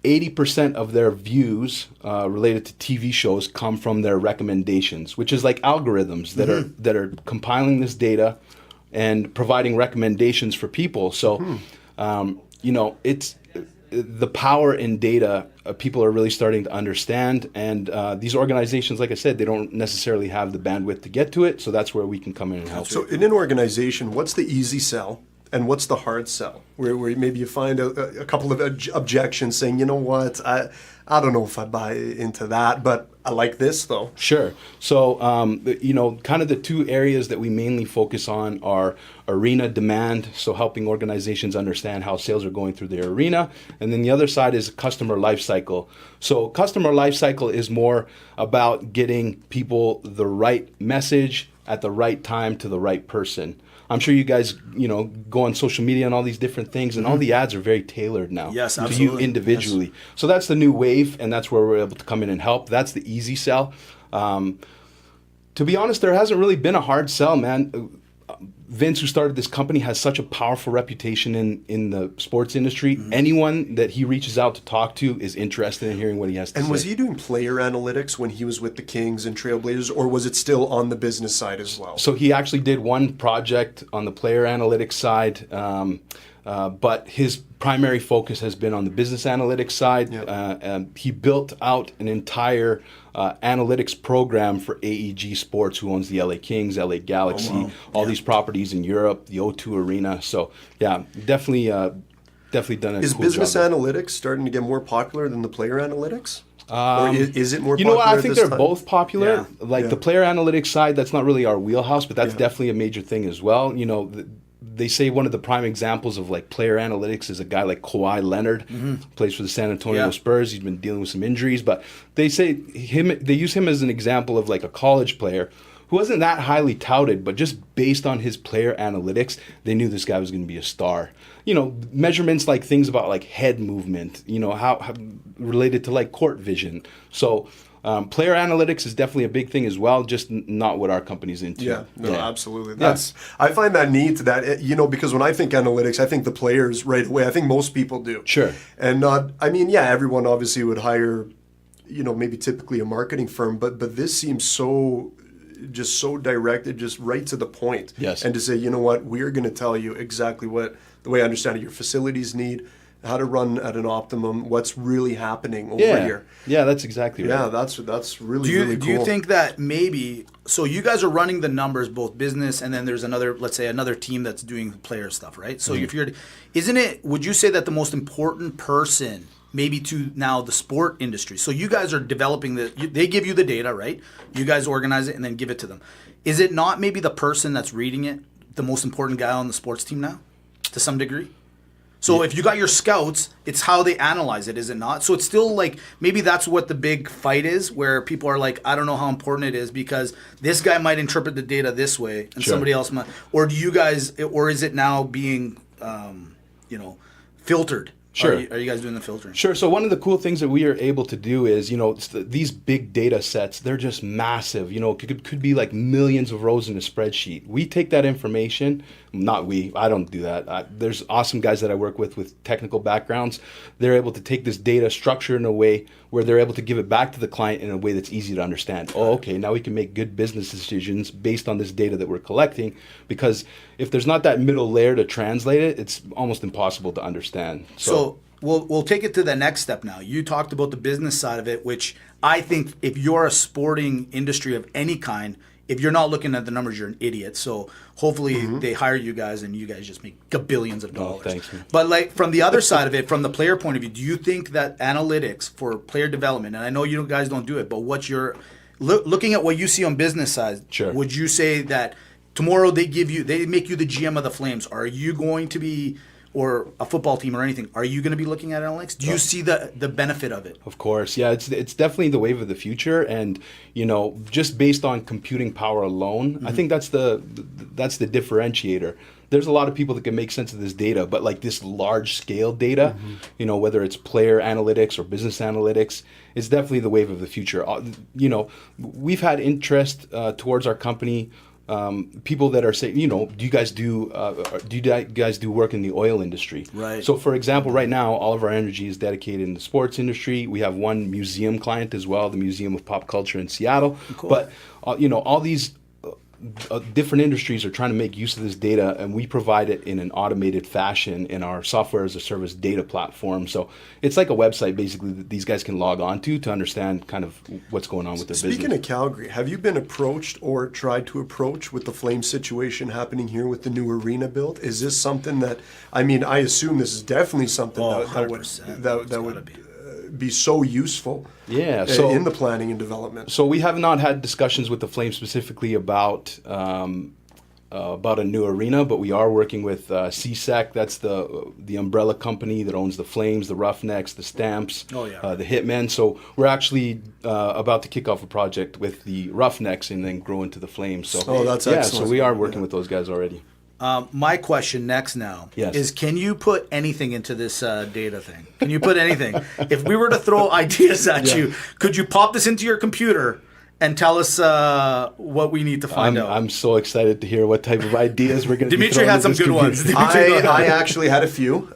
80% of their views related to TV shows come from their recommendations, which is like algorithms that are compiling this data and providing recommendations for people. So, it's the power in data. People are really starting to understand, and these organizations, like I said, they don't necessarily have the bandwidth to get to it. So that's where we can come in and help. So in an organization, what's the easy sell? And what's the hard sell? Where maybe you find a couple of objections saying, you know what, I don't know if I buy into that, but I like this though. Sure. So, kind of the two areas that we mainly focus on are arena demand, so helping organizations understand how sales are going through their arena. And then the other side is customer life cycle. So customer life cycle is more about getting people the right message at the right time to the right person. I'm sure you guys, go on social media and all these different things, and all the ads are very tailored now to you individually. Yes. So that's the new wave, and that's where we're able to come in and help. That's the easy sell. To be honest, there hasn't really been a hard sell, man. Vince, who started this company, has such a powerful reputation in the sports industry. Anyone that he reaches out to talk to is interested in hearing what he has to say. And was he doing player analytics when he was with the Kings and Trailblazers, or was it still on the business side as well? So he actually did one project on the player analytics side, but his primary focus has been on the business analytics side. Yep. He built out an entire analytics program for AEG Sports, who owns the LA Kings, LA Galaxy, all these properties in Europe, the O2 Arena. So yeah, definitely done a Is cool business job. analytics starting to get more popular than the player analytics? Or is it more You popular know what? I at think this they're time? both popular. Yeah. Like the player analytics side, that's not really our wheelhouse, but that's Yeah. definitely a major thing as well. You know, they say one of the prime examples of like player analytics is a guy like Kawhi Leonard, plays for the San Antonio Yeah. Spurs. He's been dealing with some injuries, but they say they use him as an example of like a college player who wasn't that highly touted, but just based on his player analytics, they knew this guy was going to be a star. You know, measurements like things about like head movement, you know, how related to like court vision. So player analytics is definitely a big thing as well, just not what our company's into. Yeah, no, absolutely. Yeah. That's I find that neat that, you know, because when I think analytics, I think the players right away. I think most people do. Sure. And not, I mean, yeah, everyone obviously would hire, you know, maybe typically a marketing firm, but this seems so directed, just right to the point. Yes. And to say, you know what, we're going to tell you exactly what, the way I understand it, your facilities need, how to run at an optimum, what's really happening over here. Yeah, that's exactly right. Yeah, that's really, really cool. Do you think that maybe, so you guys are running the numbers, both business, and then there's another, let's say another team that's doing player stuff, right? So if you're, would you say that the most important person maybe to now the sport industry, so you guys are developing they give you the data, right? You guys organize it and then give it to them. Is it not maybe the person that's reading it, the most important guy on the sports team now, to some degree? So if you got your scouts, it's how they analyze it, is it not? So it's still like, maybe that's what the big fight is, where people are like, I don't know how important it is because this guy might interpret the data this way and somebody else might. Or do you guys, or is it now being, filtered? Sure. Are you guys doing the filtering? Sure. So one of the cool things that we are able to do is, these big data sets, they're just massive. Could be like millions of rows in a spreadsheet. We take that information, I don't do that. There's awesome guys that I work with technical backgrounds. They're able to take this data, structure in a way where they're able to give it back to the client in a way that's easy to understand. Oh, okay, now we can make good business decisions based on this data that we're collecting, because if there's not that middle layer to translate it, it's almost impossible to understand. So we'll take it to the next step now. You talked about the business side of it, which I think if you're a sporting industry of any kind, if you're not looking at the numbers, you're an idiot. So hopefully they hire you guys and you guys just make billions of dollars. Oh, thanks, man. But like from the other side of it, from the player point of view, do you think that analytics for player development, and I know you guys don't do it, but what's your looking at what you see on business side? Sure. Would you say that tomorrow they make you the GM of the Flames? Are you going to be, or a football team or anything, are you going to be looking at analytics? Do you see the benefit of it? Of course, yeah, it's definitely the wave of the future, and just based on computing power alone, I think that's the differentiator. There's a lot of people that can make sense of this data, but like this large scale data, whether it's player analytics or business analytics, it's definitely the wave of the future. We've had interest towards our company. People that are saying, do you guys do work in the oil industry? Right. So, for example, right now, all of our energy is dedicated in the sports industry. We have one museum client as well, the Museum of Pop Culture in Seattle. Cool. But, all these different industries are trying to make use of this data, and we provide it in an automated fashion in our software as a service data platform. So it's like a website basically that these guys can log on to understand kind of what's going on with their business. Speaking of Calgary, have you been approached or tried to approach with the flame situation happening here with the new arena build? Is this something that, I assume this is definitely something that would be so useful in the planning and development? So we have not had discussions with the Flames specifically about a new arena, but we are working with CSEC. That's the umbrella company that owns the Flames, the Roughnecks, the Stamps, the Hitmen. So we're actually about to kick off a project with the Roughnecks and then grow into the Flames. So that's excellent. So we are working with those guys already. My question next now is, can you put anything into this data thing? Can you put anything? If we were to throw ideas at you, could you pop this into your computer and tell us what we need to find out. I'm so excited to hear what type of ideas we're going to Dimitri had some good ones. I actually had a few.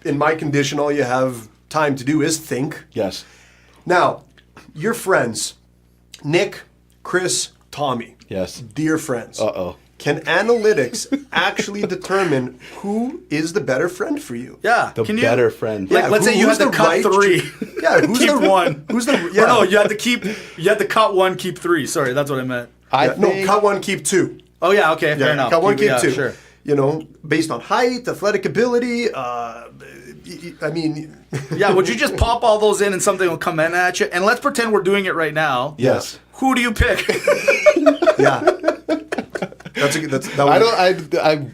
In my condition, all you have time to do is think. Yes. Now, your friends, Nick, Chris, Tommy. Yes. Dear friends. Uh-oh. Can analytics actually determine who is the better friend for you? Yeah. The better friend. Like, Yeah, let's say you who's had to the cut right 3. Yeah, who's keep the 1. Who's the Or no, you had to cut 1, keep 3. Sorry, that's what I meant. No, cut 1, keep 2. Oh yeah, okay, fair enough. Cut 1, keep 2. Sure. You know, based on height, athletic ability. I mean, Yeah, would you just pop all those in and something will come in at you? And let's pretend we're doing it right now. Yes. Who do you pick? yeah.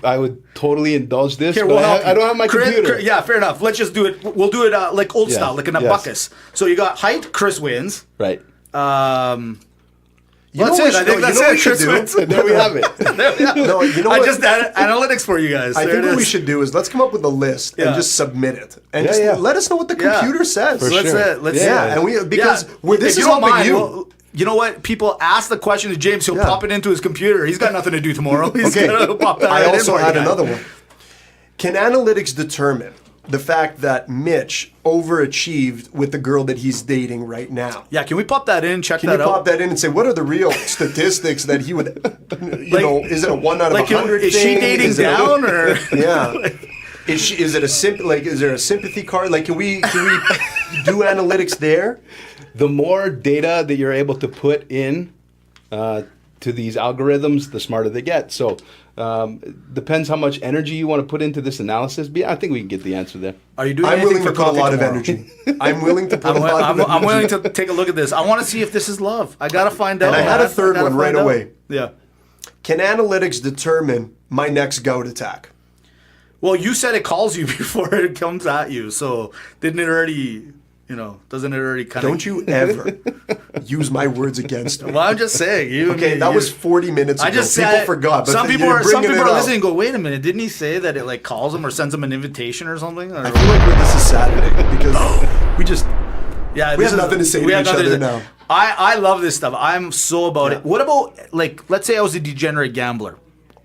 I would totally indulge this, Here, but we'll help you. I don't have my computer. Yeah, fair enough. Let's just do it. We'll do it like old style, like in a buckus. So you got height, Chris wins. Right. That's it. I think that's it. Chris do? wins. There we have it. No, you know I what? just added analytics for you guys. I There think it what we is. should do is let's come up with a list and Yeah. just submit it, and Yeah, just yeah. let us know what the Yeah. computer says. For Let's sure. let's Yeah, and we because this If is you don't helping mind, you. well, you know what? People ask the question to James. He'll Yeah. pop it into his computer. He's got nothing to do tomorrow. He's Okay. gonna pop that I right in also for you had guys. another one. Can analytics determine the fact that Mitch overachieved with the girl that he's dating right now? Yeah, can we pop that in? Check Can that you out. pop that in and say what are the real statistics that he would, is it a 1 out of Like, 100 is she thing? dating Is it a- down or? Yeah. Is it is there a sympathy card? Like, can we do analytics there? The more data that you're able to put in to these algorithms, the smarter they get. So depends how much energy you want to put into this analysis. But yeah, I think we can get the answer there. Are you doing I'm anything willing to for put a coffee lot of tomorrow? energy. I'm willing to put a lot of energy. I'm willing to take a look at this. I want to see if this is love. I gotta find out. And I had a man. third gotta one right find out. away. Yeah. Can analytics determine my next gout attack? Well, you said it calls you before it comes at you. So didn't it already? Doesn't it already kind of? Don't you ever use my words against me. Well, I'm just saying. Okay, that was 40 minutes ago. I just people said forgot. But some people you're are bringing it up. listening. And go, wait a minute. Didn't he say that it like calls them or sends them an invitation or something? Or, I feel like this is Saturday because we just yeah, we this have is- nothing to say we to have each nothing other to- now. I love this stuff. I'm so about Yeah. it. What about like let's say I was a degenerate gambler.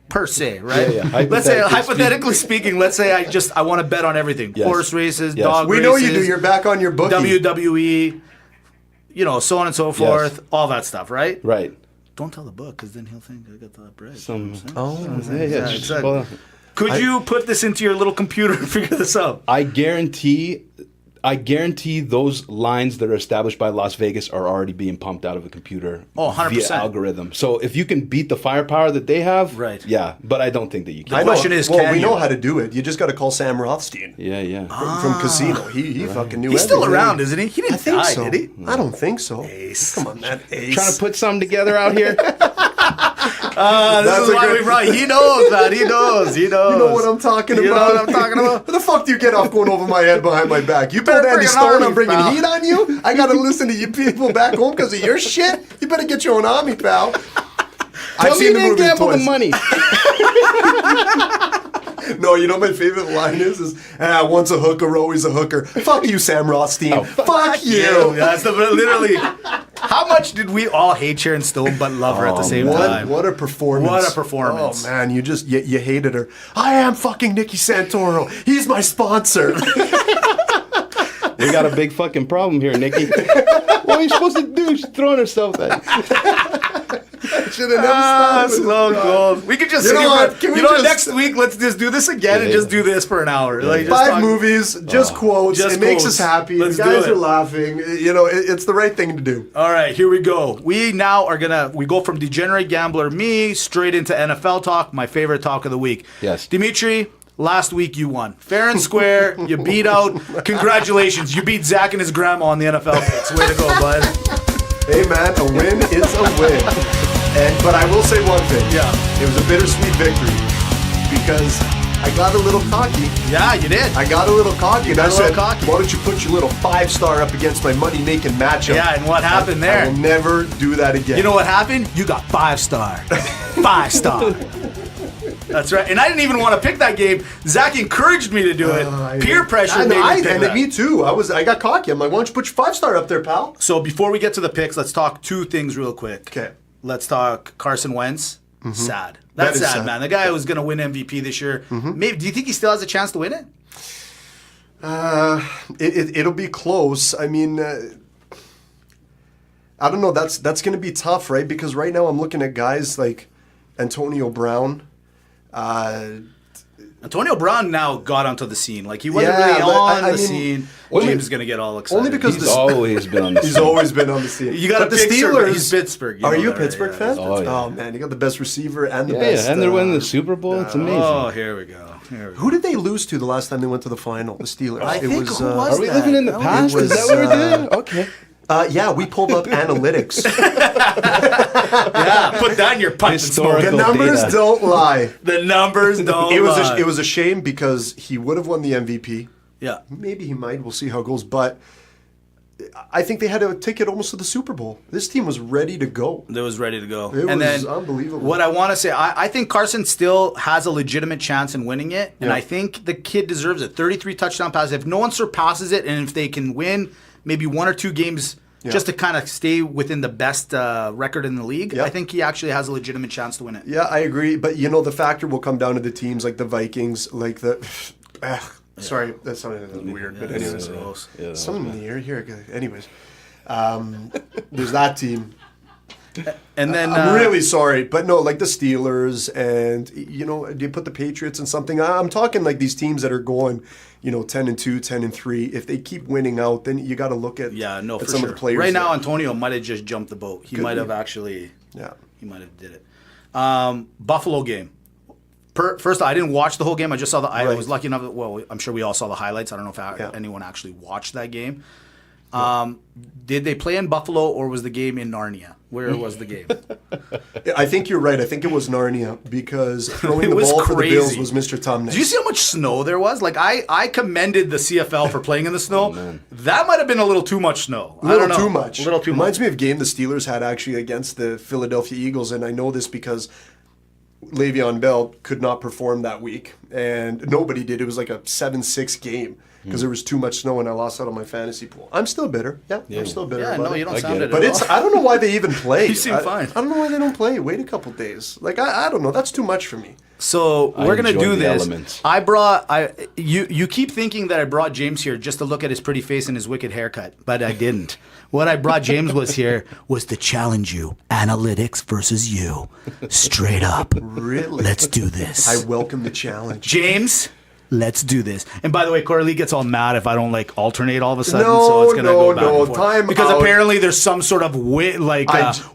Per se, right? Yeah, yeah. Let's say, Hypothetically hypothetically speaking, let's say I want to bet on everything: Yes. horse races, Yes. dog We races. know you do. You're back on your bookie. WWE, so on and so forth, all that stuff, right? Right. Don't tell the book, because then he'll think I got that bread. Yeah, exactly. well, Could you put this into your little computer and figure this out? I guarantee those lines that are established by Las Vegas are already being pumped out of a computer Oh, 100%. via algorithm. So if you can beat the firepower that they have, Right. Yeah, but I don't think that you can. I know. question is, well, can we you? know how to do it. You just got to call Sam Rothstein Yeah. from Casino. He fucking knew. He's still everything. around, isn't he? He didn't I think die, so. did he? I don't think so. Ace. Come on, man. Ace. Trying to put something together out here. This That's is a why good- we brought. He knows, man. He knows. You know what I'm talking about? You know what I'm talking about? What the fuck do you get off going over my head behind my back? You Better told Andy bring an Stone army, I'm bringing pal. heat on you? I gotta listen to you people back home because of your shit? You better get your own army, pal. Tell me you didn't gamble the money. No, you know my favorite line is once a hooker, always a hooker. Fuck you, Sam Rothstein. Oh, fuck you. That's literally. How much did we all hate Sharon Stone but love her at the same time? What a performance. What a performance. Oh, man, you hated her. I am fucking Nicky Santoro. He's my sponsor. We got a big fucking problem here, Nikki. What are you supposed to do? She's throwing herself at Should have never stopped. Slow gold. We could just You know sit what? here. Can we You know what? just- Next week, let's just do this again and Yeah. just do this for an hour. Like, just 5 talk- movies, just quotes. just it makes quotes. us happy. Let's the do guys it. are laughing. It's the right thing to do. All right, here we go. We now are we go from degenerate gambler me straight into NFL talk, my favorite talk of the week. Yes. Dimitri, last week you won. Fair and square, you beat out. Congratulations, you beat Zach and his grandma on the NFL picks. Way to go, bud. Hey, man, a win is a win. But I will say one thing. Yeah. It was a bittersweet victory because I got a little cocky. Yeah, you did. I got a little cocky, and I got a little said, cocky. why don't you put your little 5-star up against my money-making matchup? Yeah, and what happened I there? will never do that again. You know what happened? You got 5-star. 5-star. That's right. And I didn't even want to pick that game. Zach encouraged me to do it. Peer pressure made me pick that. Me too. I got cocky. I'm like, why don't you put your 5-star up there, pal? So before we get to the picks, let's talk two things real quick. Okay. Let's talk Carson Wentz. Sad. That That's is sad, sad. man. The guy was going to win MVP this year. Maybe. Do you think he still has a chance to win it? It'll be close. I mean, I don't know. That's going to be tough, right? Because right now I'm looking at guys like Antonio Brown. Antonio Brown now got onto the scene. Like, he wasn't Yeah, really but on I the mean, scene. only- James is going to get all excited. Only because He's always been on the He's scene. always been on the scene. You got But a Pittsburgh. He's Pittsburgh. Are know you a that, Pittsburgh right? fan? Yeah. Oh, yeah. Man, you got the best receiver and the Yeah, best. and they're winning the Super Bowl. It's amazing. Oh, here we go. Who did they lose to the last time they went to the final? The Steelers. I think who was Are we that? living in the That past? was, Is that what we're doing? Okay. Yeah, we pulled up analytics. Yeah, put that in your pipe and smoke Historical it. The numbers data. don't lie. The numbers don't It lie. was a shame because he would have won the MVP. Yeah. Maybe he might. We'll see how it goes. But I think they had a ticket almost to the Super Bowl. This team was ready to go. That was ready to go. It and was then unbelievable. What I want to say, I think Carson still has a legitimate chance in winning it, and Yeah. I think the kid deserves it. 33 touchdown passes. If no one surpasses it, and if they can win maybe one or two games just to kind of stay within the best record in the league, Yeah. I think he actually has a legitimate chance to win it. Yeah, I agree. But, the factor will come down to the teams like the Vikings, like the... Sorry, that sounded weird. But anyways, Yeah. something in the air here. Anyways, there's that team. And then I'm really sorry, but no, like the Steelers and do you put the Patriots in something? I'm talking like these teams that are going, 10-2, 10-3. If they keep winning out, then you got to look at for some sure. of the players. Right now, there. Antonio might have just jumped the boat. He might have actually. Yeah. He might have did it. Buffalo game. First, I didn't watch the whole game. I just saw I was lucky enough. Well, I'm sure we all saw the highlights. I don't know if anyone actually watched that game. Did they play in Buffalo or was the game in Narnia? Where was the game? I think you're right. I think it was Narnia because throwing the was ball for the Bills crazy. was Mr. Tumnus. Did you see how much snow there was? Like, I commended the CFL for playing in the snow. That might have been a little too much snow. A little I don't know. too much. A little too Reminds much. me of a game the Steelers had actually against the Philadelphia Eagles, and I know this because Le'Veon Bell could not perform that week, and nobody did. It was like a 7-6 game because there was too much snow, and I lost out on my fantasy pool. I'm still bitter. Yeah. I'm still bitter. Yeah, about no, it. you don't I sound get it it. at But all. I don't know why they even play. You seem fine. I don't know why they don't play. Wait a couple days. Like I don't know. That's too much for me. So we're gonna enjoy do the this. elements. You keep thinking that I brought James here just to look at his pretty face and his wicked haircut, but I didn't. What I brought James was to challenge you, analytics versus you, straight up. Really? Let's do this. I welcome the challenge. James, let's do this. And by the way, Coralie gets all mad if I don't all of a sudden. No, so it's gonna go back no, and forth. time because out. apparently there's some sort of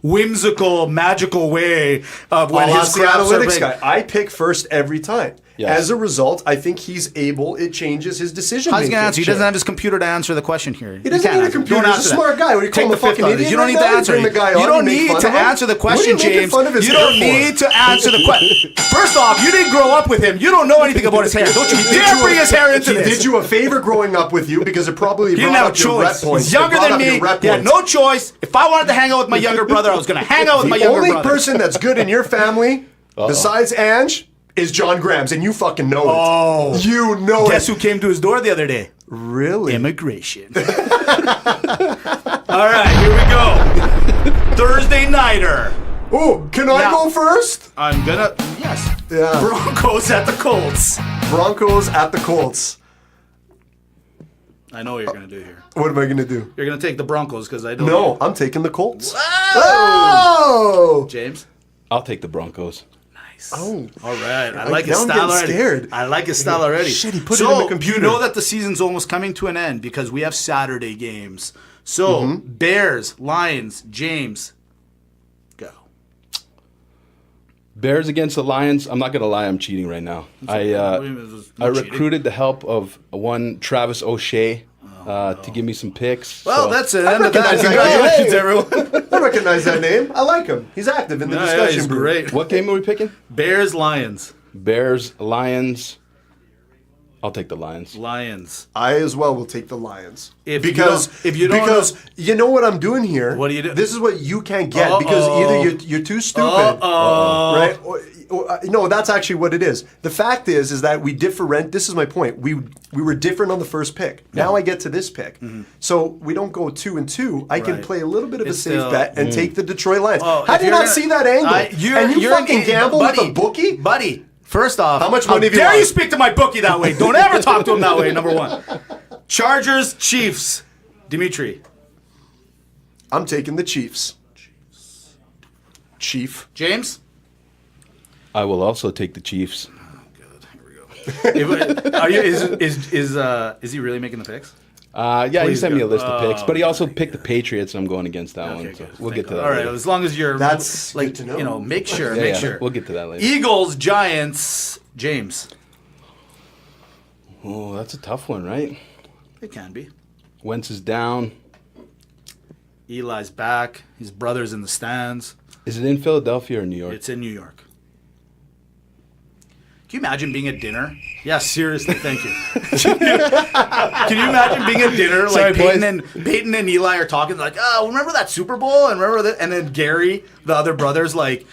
whimsical, magical way of when I'll his ask the scraps are analytics big. guy. I pick first every time. Yes. As a result, I think he's able. It changes his decision How's he making. gonna answer? He doesn't have his computer to answer the question here. He doesn't can't need a answer. computer. Don't He's a answer smart that. guy. What do you call Take him, the a fucking fifth on it. idiot You don't right need to now? You answer. bring the guy on, You don't you make need fun to of him? answer the What are you question, making James. fun of his You hair don't for? need to answer the question. First off, you didn't grow up with him. You don't know anything about his hair. Don't you dare bring his hair into He this. did you a favor growing up with you because it probably He didn't brought have a up your rep choice. points. He's It younger brought than up your me. rep He had points. no choice. If I wanted to hang out with my younger brother, I was going to hang out with my The younger only brother. person that's good in your family, besides Ange, is John Grams, and you fucking know it. Oh. You know Guess it. who came to his door the other day? Really? Immigration. All right, here we go. Thursday nighter. Oh, can I Now- go first? I'm gonna yes. Yeah. Broncos at the Colts. Broncos at the Colts. I know what you're gonna do here. What am I going to do? You're gonna take the Broncos because I don't. No, I'm taking the Colts. Oh! Oh! James. I'll take the Broncos. Nice. Oh. All right. I Now like his I'm style getting already. scared. I like his style already. Shit, he put it so, in the computer. you know that the season's almost coming to an end because we have Saturday games. So, Bears, Lions, James, go. Bears against the Lions. I'm not gonna lie, I'm cheating right now. I recruited the help of one Travis O'Shea to give me some picks. Well, so- that's it. I End of that. recognize that Congratulations, guy. everyone. I recognize that name. I like him. He's active in the discussion he's group. great. What game are we picking? Bears, Lions. Bears, Lions. I'll take the Lions. Lions. I as well will take the Lions. Because you know what I'm doing here. What do you do? This is what you can't get because either you're too stupid, right? No, that's actually what it is. The fact is that we different. This is my point. We were different on the first pick. Now I get to this pick, so we don't go 2 and 2. I can Right. play a little bit of It's a safe still- bet and take the Detroit Lions. Oh, How if do you you're not gonna- see that angle? And you fucking gamble with a bookie? Buddy, first off, How much money have you dare you lost? speak to my bookie that way? Don't ever talk to him that way, number one. Chargers, Chiefs. Dimitri. I'm taking the Chiefs. Chief. James? I will also take the Chiefs. Is he really making the picks? Yeah, he Please sent me go. a list of picks, but he also my picked the Patriots, and I'm going against that one. So we'll get to that. All right, later. as long as you're That's like, good to know. make sure, Yeah, make yeah, sure. we'll get to that later. Eagles, Giants, James. Oh, that's a tough one, right? It can be. Wentz is down. Eli's back. His brother's in the stands. Is it in Philadelphia or New York? It's in New York. Can you imagine being at dinner? Yeah, seriously, thank you. Can you imagine being at dinner Sorry, like Peyton and Eli are talking like, oh, remember that Super Bowl? And remember that? And then Gary, the other brother's like,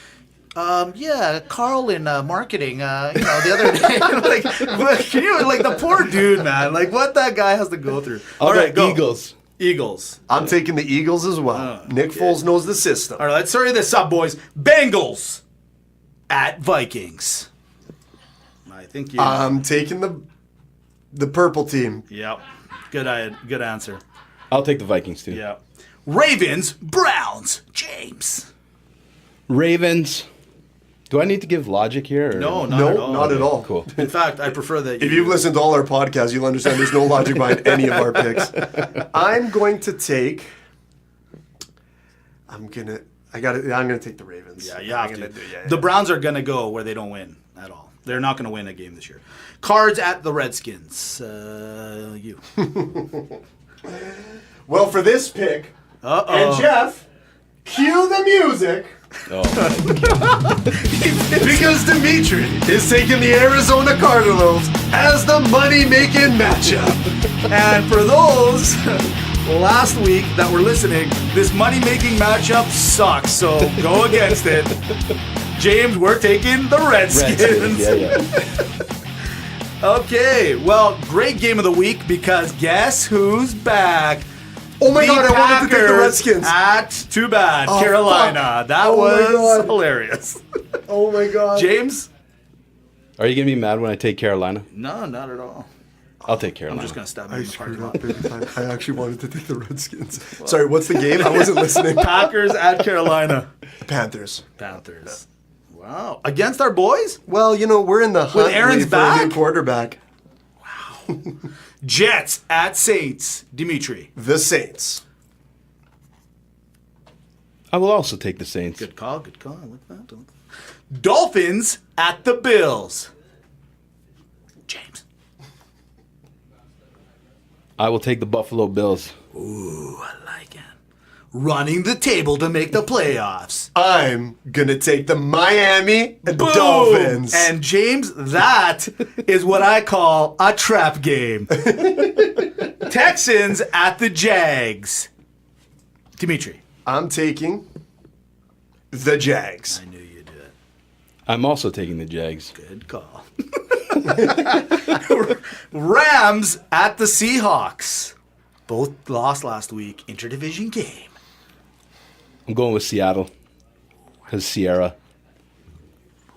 yeah, Carl in marketing, the other day. Like, what, can you, like, the poor dude, man. Like, what that guy has to go through. All right, go. Eagles. Eagles. I'm taking the Eagles as well. Nick Foles knows the system. All right, let's hurry this up, boys. Bengals at Vikings. I think you. I'm taking the purple team. Yep. Good answer. I'll take the Vikings too. Yeah. Ravens, Browns, James. Ravens. Do I need to give logic here? Or? No, not No, at all. not at all. Cool. In fact, I prefer that. If you've listened to all our podcasts, you'll understand there's no logic behind any of our picks. I'm going to take. I'm gonna take the Ravens. Yeah, you have to. The Browns are gonna go where they don't win at all. They're not gonna win a game this year. Cards at the Redskins. You. Well, for this pick, Uh-oh. and Jeff, cue the music. Oh, Because Dimitri is taking the Arizona Cardinals as the money-making matchup. And for those last week that were listening, this money-making matchup sucks. So go against it. James, we're taking the Redskins. yeah. Okay, well, great game of the week because guess who's back? Oh my The God, I wanted to take the Packers Redskins. At too bad, Oh, Carolina. fuck. That Oh my was God. hilarious. Oh my God. James? Are you gonna be mad when I take Carolina? No, not at all. I'll take Carolina. I'm just gonna stab you I in the parking screwed lot. up big time. I actually wanted to take the Redskins. Sorry, what's the game? I wasn't listening. Packers at Carolina. Panthers. Panthers. Wow. Against our boys? Well, we're in the hunt Aaron's for a back? new quarterback. Jets at Saints. Dimitri. The Saints. I will also take the Saints. Good call. Good call. I like that. Dolphins at the Bills. James. I will take the Buffalo Bills. Ooh, I like it. Running the table to make the playoffs. I'm gonna take the Miami Boom! Dolphins. And James, that is what I call a trap game. Texans at the Jags. Dimitri. I'm taking the Jags. I knew you'd do it. I'm also taking the Jags. Good call. Rams at the Seahawks. Both lost last week. Interdivision game. I'm going with Seattle. Because Sierra.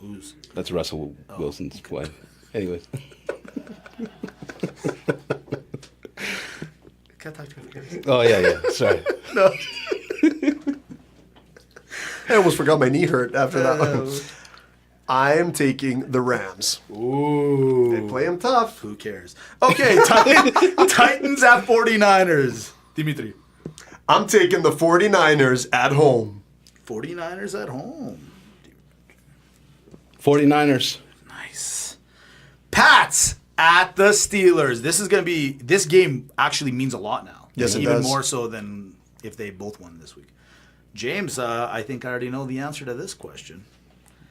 Who's? That's Russell Wilson's play. Anyways. Can't talk to him. Oh, yeah. Sorry. No. I almost forgot my knee hurt after that one. I'm taking the Rams. Ooh. They play them tough. Who cares? Okay, Titans at 49ers. Dimitri. I'm taking the 49ers at home. 49ers at home. 49ers. Nice. Pats at the Steelers. This game actually means a lot now. Yes, it Even does. more so than if they both won this week. James, I think I already know the answer to this question.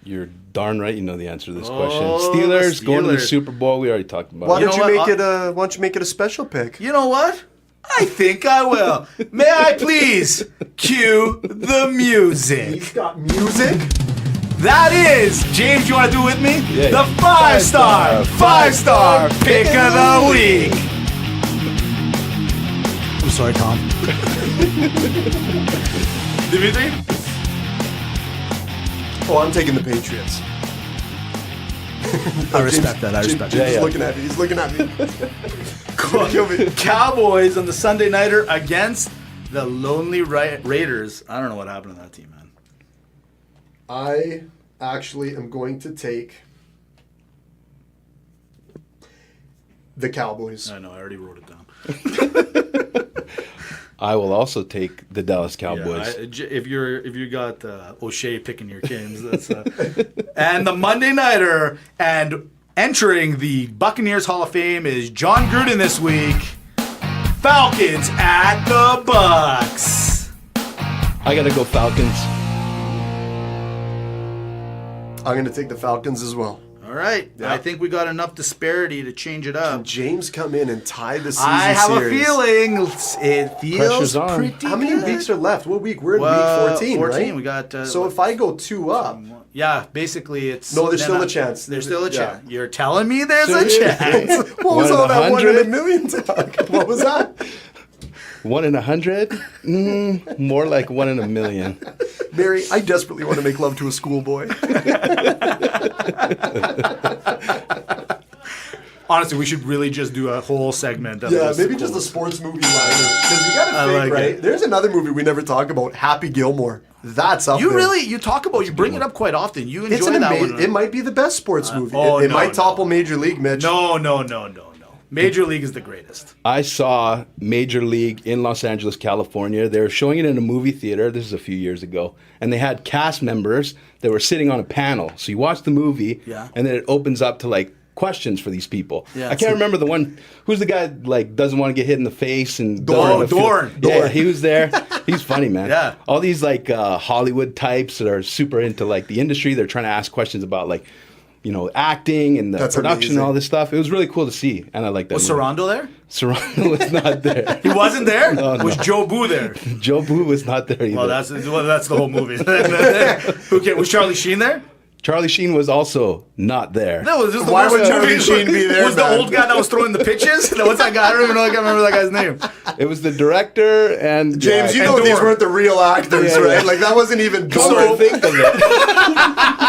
You're darn right you know the answer to this question. Oh, Steelers going to the Steelers. Super Bowl. We already talked about Why it. don't know you what? make it a special pick? You know what? I think I will. May I please cue the music? Got music. That is, James, you want to do it with me? Yeah. The five-star pick of the week. I'm sorry, Tom. Dimitri? Oh, I'm taking the Patriots. I respect that. James is looking at me. He's looking at me. Kill me. Cowboys on the Sunday Nighter against the Lonely Raiders. I don't know what happened to that team, man. I actually am going to take the Cowboys. I know, I already wrote it down. I will also take the Dallas Cowboys. Yeah, if you got O'Shea picking your games, that's and the Monday Nighter and entering the Buccaneers Hall of Fame is John Gruden this week. Falcons at the Bucks. I got to go Falcons. I'm going to take the Falcons as well. All right, Yeah. I think we got enough disparity to change it up. James come in and tie the season I have series. a feeling it feels Pressure's on. pretty How many good. weeks are left? What week? We're in Well, week 14, 14, right? we got, so if I go 2 up, Yeah, basically it's... No, there's then still I- a chance. There's still a Yeah. chance. You're telling me there's a So- chance. what was One in all that 1 in a 100? million talk? What was that? 1 in 100? More like 1 in a million. Mary, I desperately want to make love to a schoolboy. Honestly, we should really just do a whole segment of Yeah, this. maybe just a sports movie liner. Because you got to I think, like right? it. There's another movie we never talk about, Happy Gilmore. That's up You there. really, you talk about, you bring it up quite often. You It's enjoy an that amazing. one. It might be the best sports movie. oh, it no, might no. topple Major League, Mitch. No. Major League is the greatest. I saw Major League in Los Angeles, California. They were showing it in a movie theater. This is a few years ago. And they had cast members that were sitting on a panel. So you watch the movie, Yeah. and then it opens up to like questions for these people. Yeah, I can't remember the one. Who's the guy like doesn't want to get hit in the face and Dorn. doesn't wanna feel- Dorn. Yeah, he was there. He's funny, man. Yeah. All these like Hollywood types that are super into like the industry. They're trying to ask questions about like, you know, acting and the That's production amazing. and all this stuff. It was really cool to see, and I like that. Was movie. Sarando there? Serrano was not there. He wasn't there? No, Was no. Joe Boo there? Joe Boo was not there either. Well, that's the whole movie. Okay, was Charlie Sheen there? Charlie Sheen was also not there. That was just the Why worst would Charlie movie. Sheen be there, Was the man? old guy that was throwing the pitches? What's that guy? I don't even know. I can't remember that guy's name. It was the director and James, you and know these Dorn. weren't the real actors, Yeah, yeah. right? Like, that wasn't even Come Dorn. to think of it.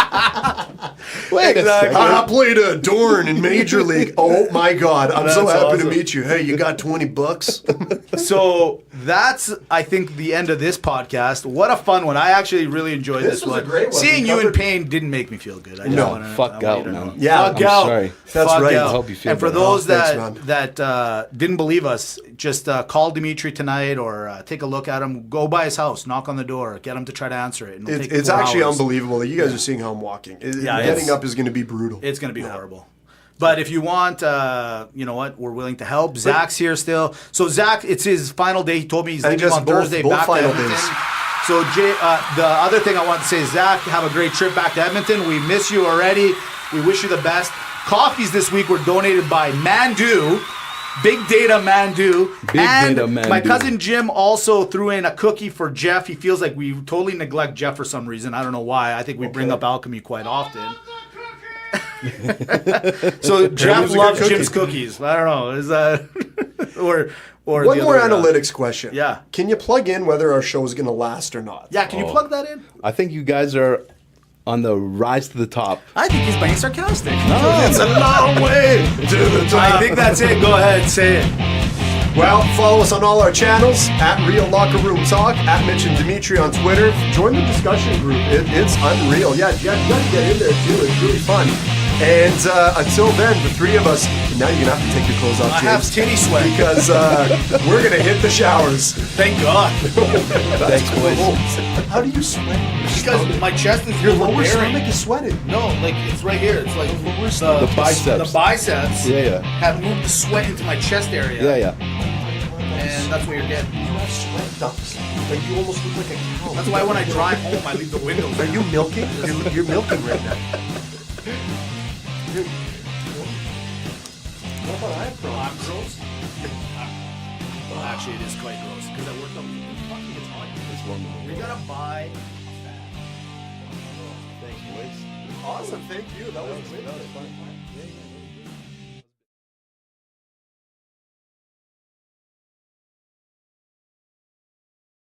Wait a second. I played a Dorn in Major League. Oh my God! I'm so That's happy awesome. to meet you. Hey, you got $20? So that's, I think, the end of this podcast. What a fun one! I actually really enjoyed this, was a one. great one. Seeing We you in covered- pain didn't make me feel good. I just No, wanna, fuck I want out, you to man. know. Yeah, fuck I'm out. sorry. That's Fuck right. out. I hope you feel And for better. those Oh, thanks, that didn't believe us, just call Dimitri tonight or take a look at him. Go by his house, knock on the door, get him to try to answer it. And it'll take It's 4 actually hours. unbelievable that you guys are seeing how I'm walking. Yeah, Getting it's- up is going to be brutal. It's going to be horrible. But if you want, you know what, we're willing to help. Zach's here still. So Zach, it's his final day. He told me he's And leaving just on both- Thursday both back to final Edmonton. days. So the other thing I want to say is, Zach, have a great trip back to Edmonton. We miss you already. We wish you the best. Coffees this week were donated by Mandu. Big Data Mandu. Big and Data Mandu. my cousin Jim also threw in a cookie for Jeff. He feels like we totally neglect Jeff for some reason. I don't know why. I think we bring up alchemy quite often. So Jeff was a good loves cookie. Jim's cookies. I don't know. Is that or One the more other, analytics question. Yeah. Can you plug in whether our show is going to last or not? Yeah, can you plug that in? I think you guys are on the rise to the top. I think he's being sarcastic. It's a long way to the top. I think that's it. Go ahead, say it. Well, follow us on all our channels, at Real Locker Room Talk, at Mitch and Dimitri on Twitter. Join the discussion group. It's unreal. Yeah, you got to get in there too. It's really fun. And until then, the three of us, now you're going to have to take your clothes off, I James. have titty sweat. Because we're going to hit the showers. Thank God. Thanks, boys. How do you sweat? Because my chest is Your lower overbearing. stomach is sweating. No, like it's right here. It's like The biceps. The biceps Yeah, yeah. have moved the sweat into my chest area. Yeah, yeah. And that's what you're getting. You have sweat ducts. Like you almost look like a cow. That's why when I drive home, I leave the windows Are down. you milking? You're milking right now. What about eyebrows? Gross? Well, actually, it is quite gross because I worked on fucking it's hot. It's warm. We gotta buy. Thanks, boys. Awesome, thank you. That was That was fun.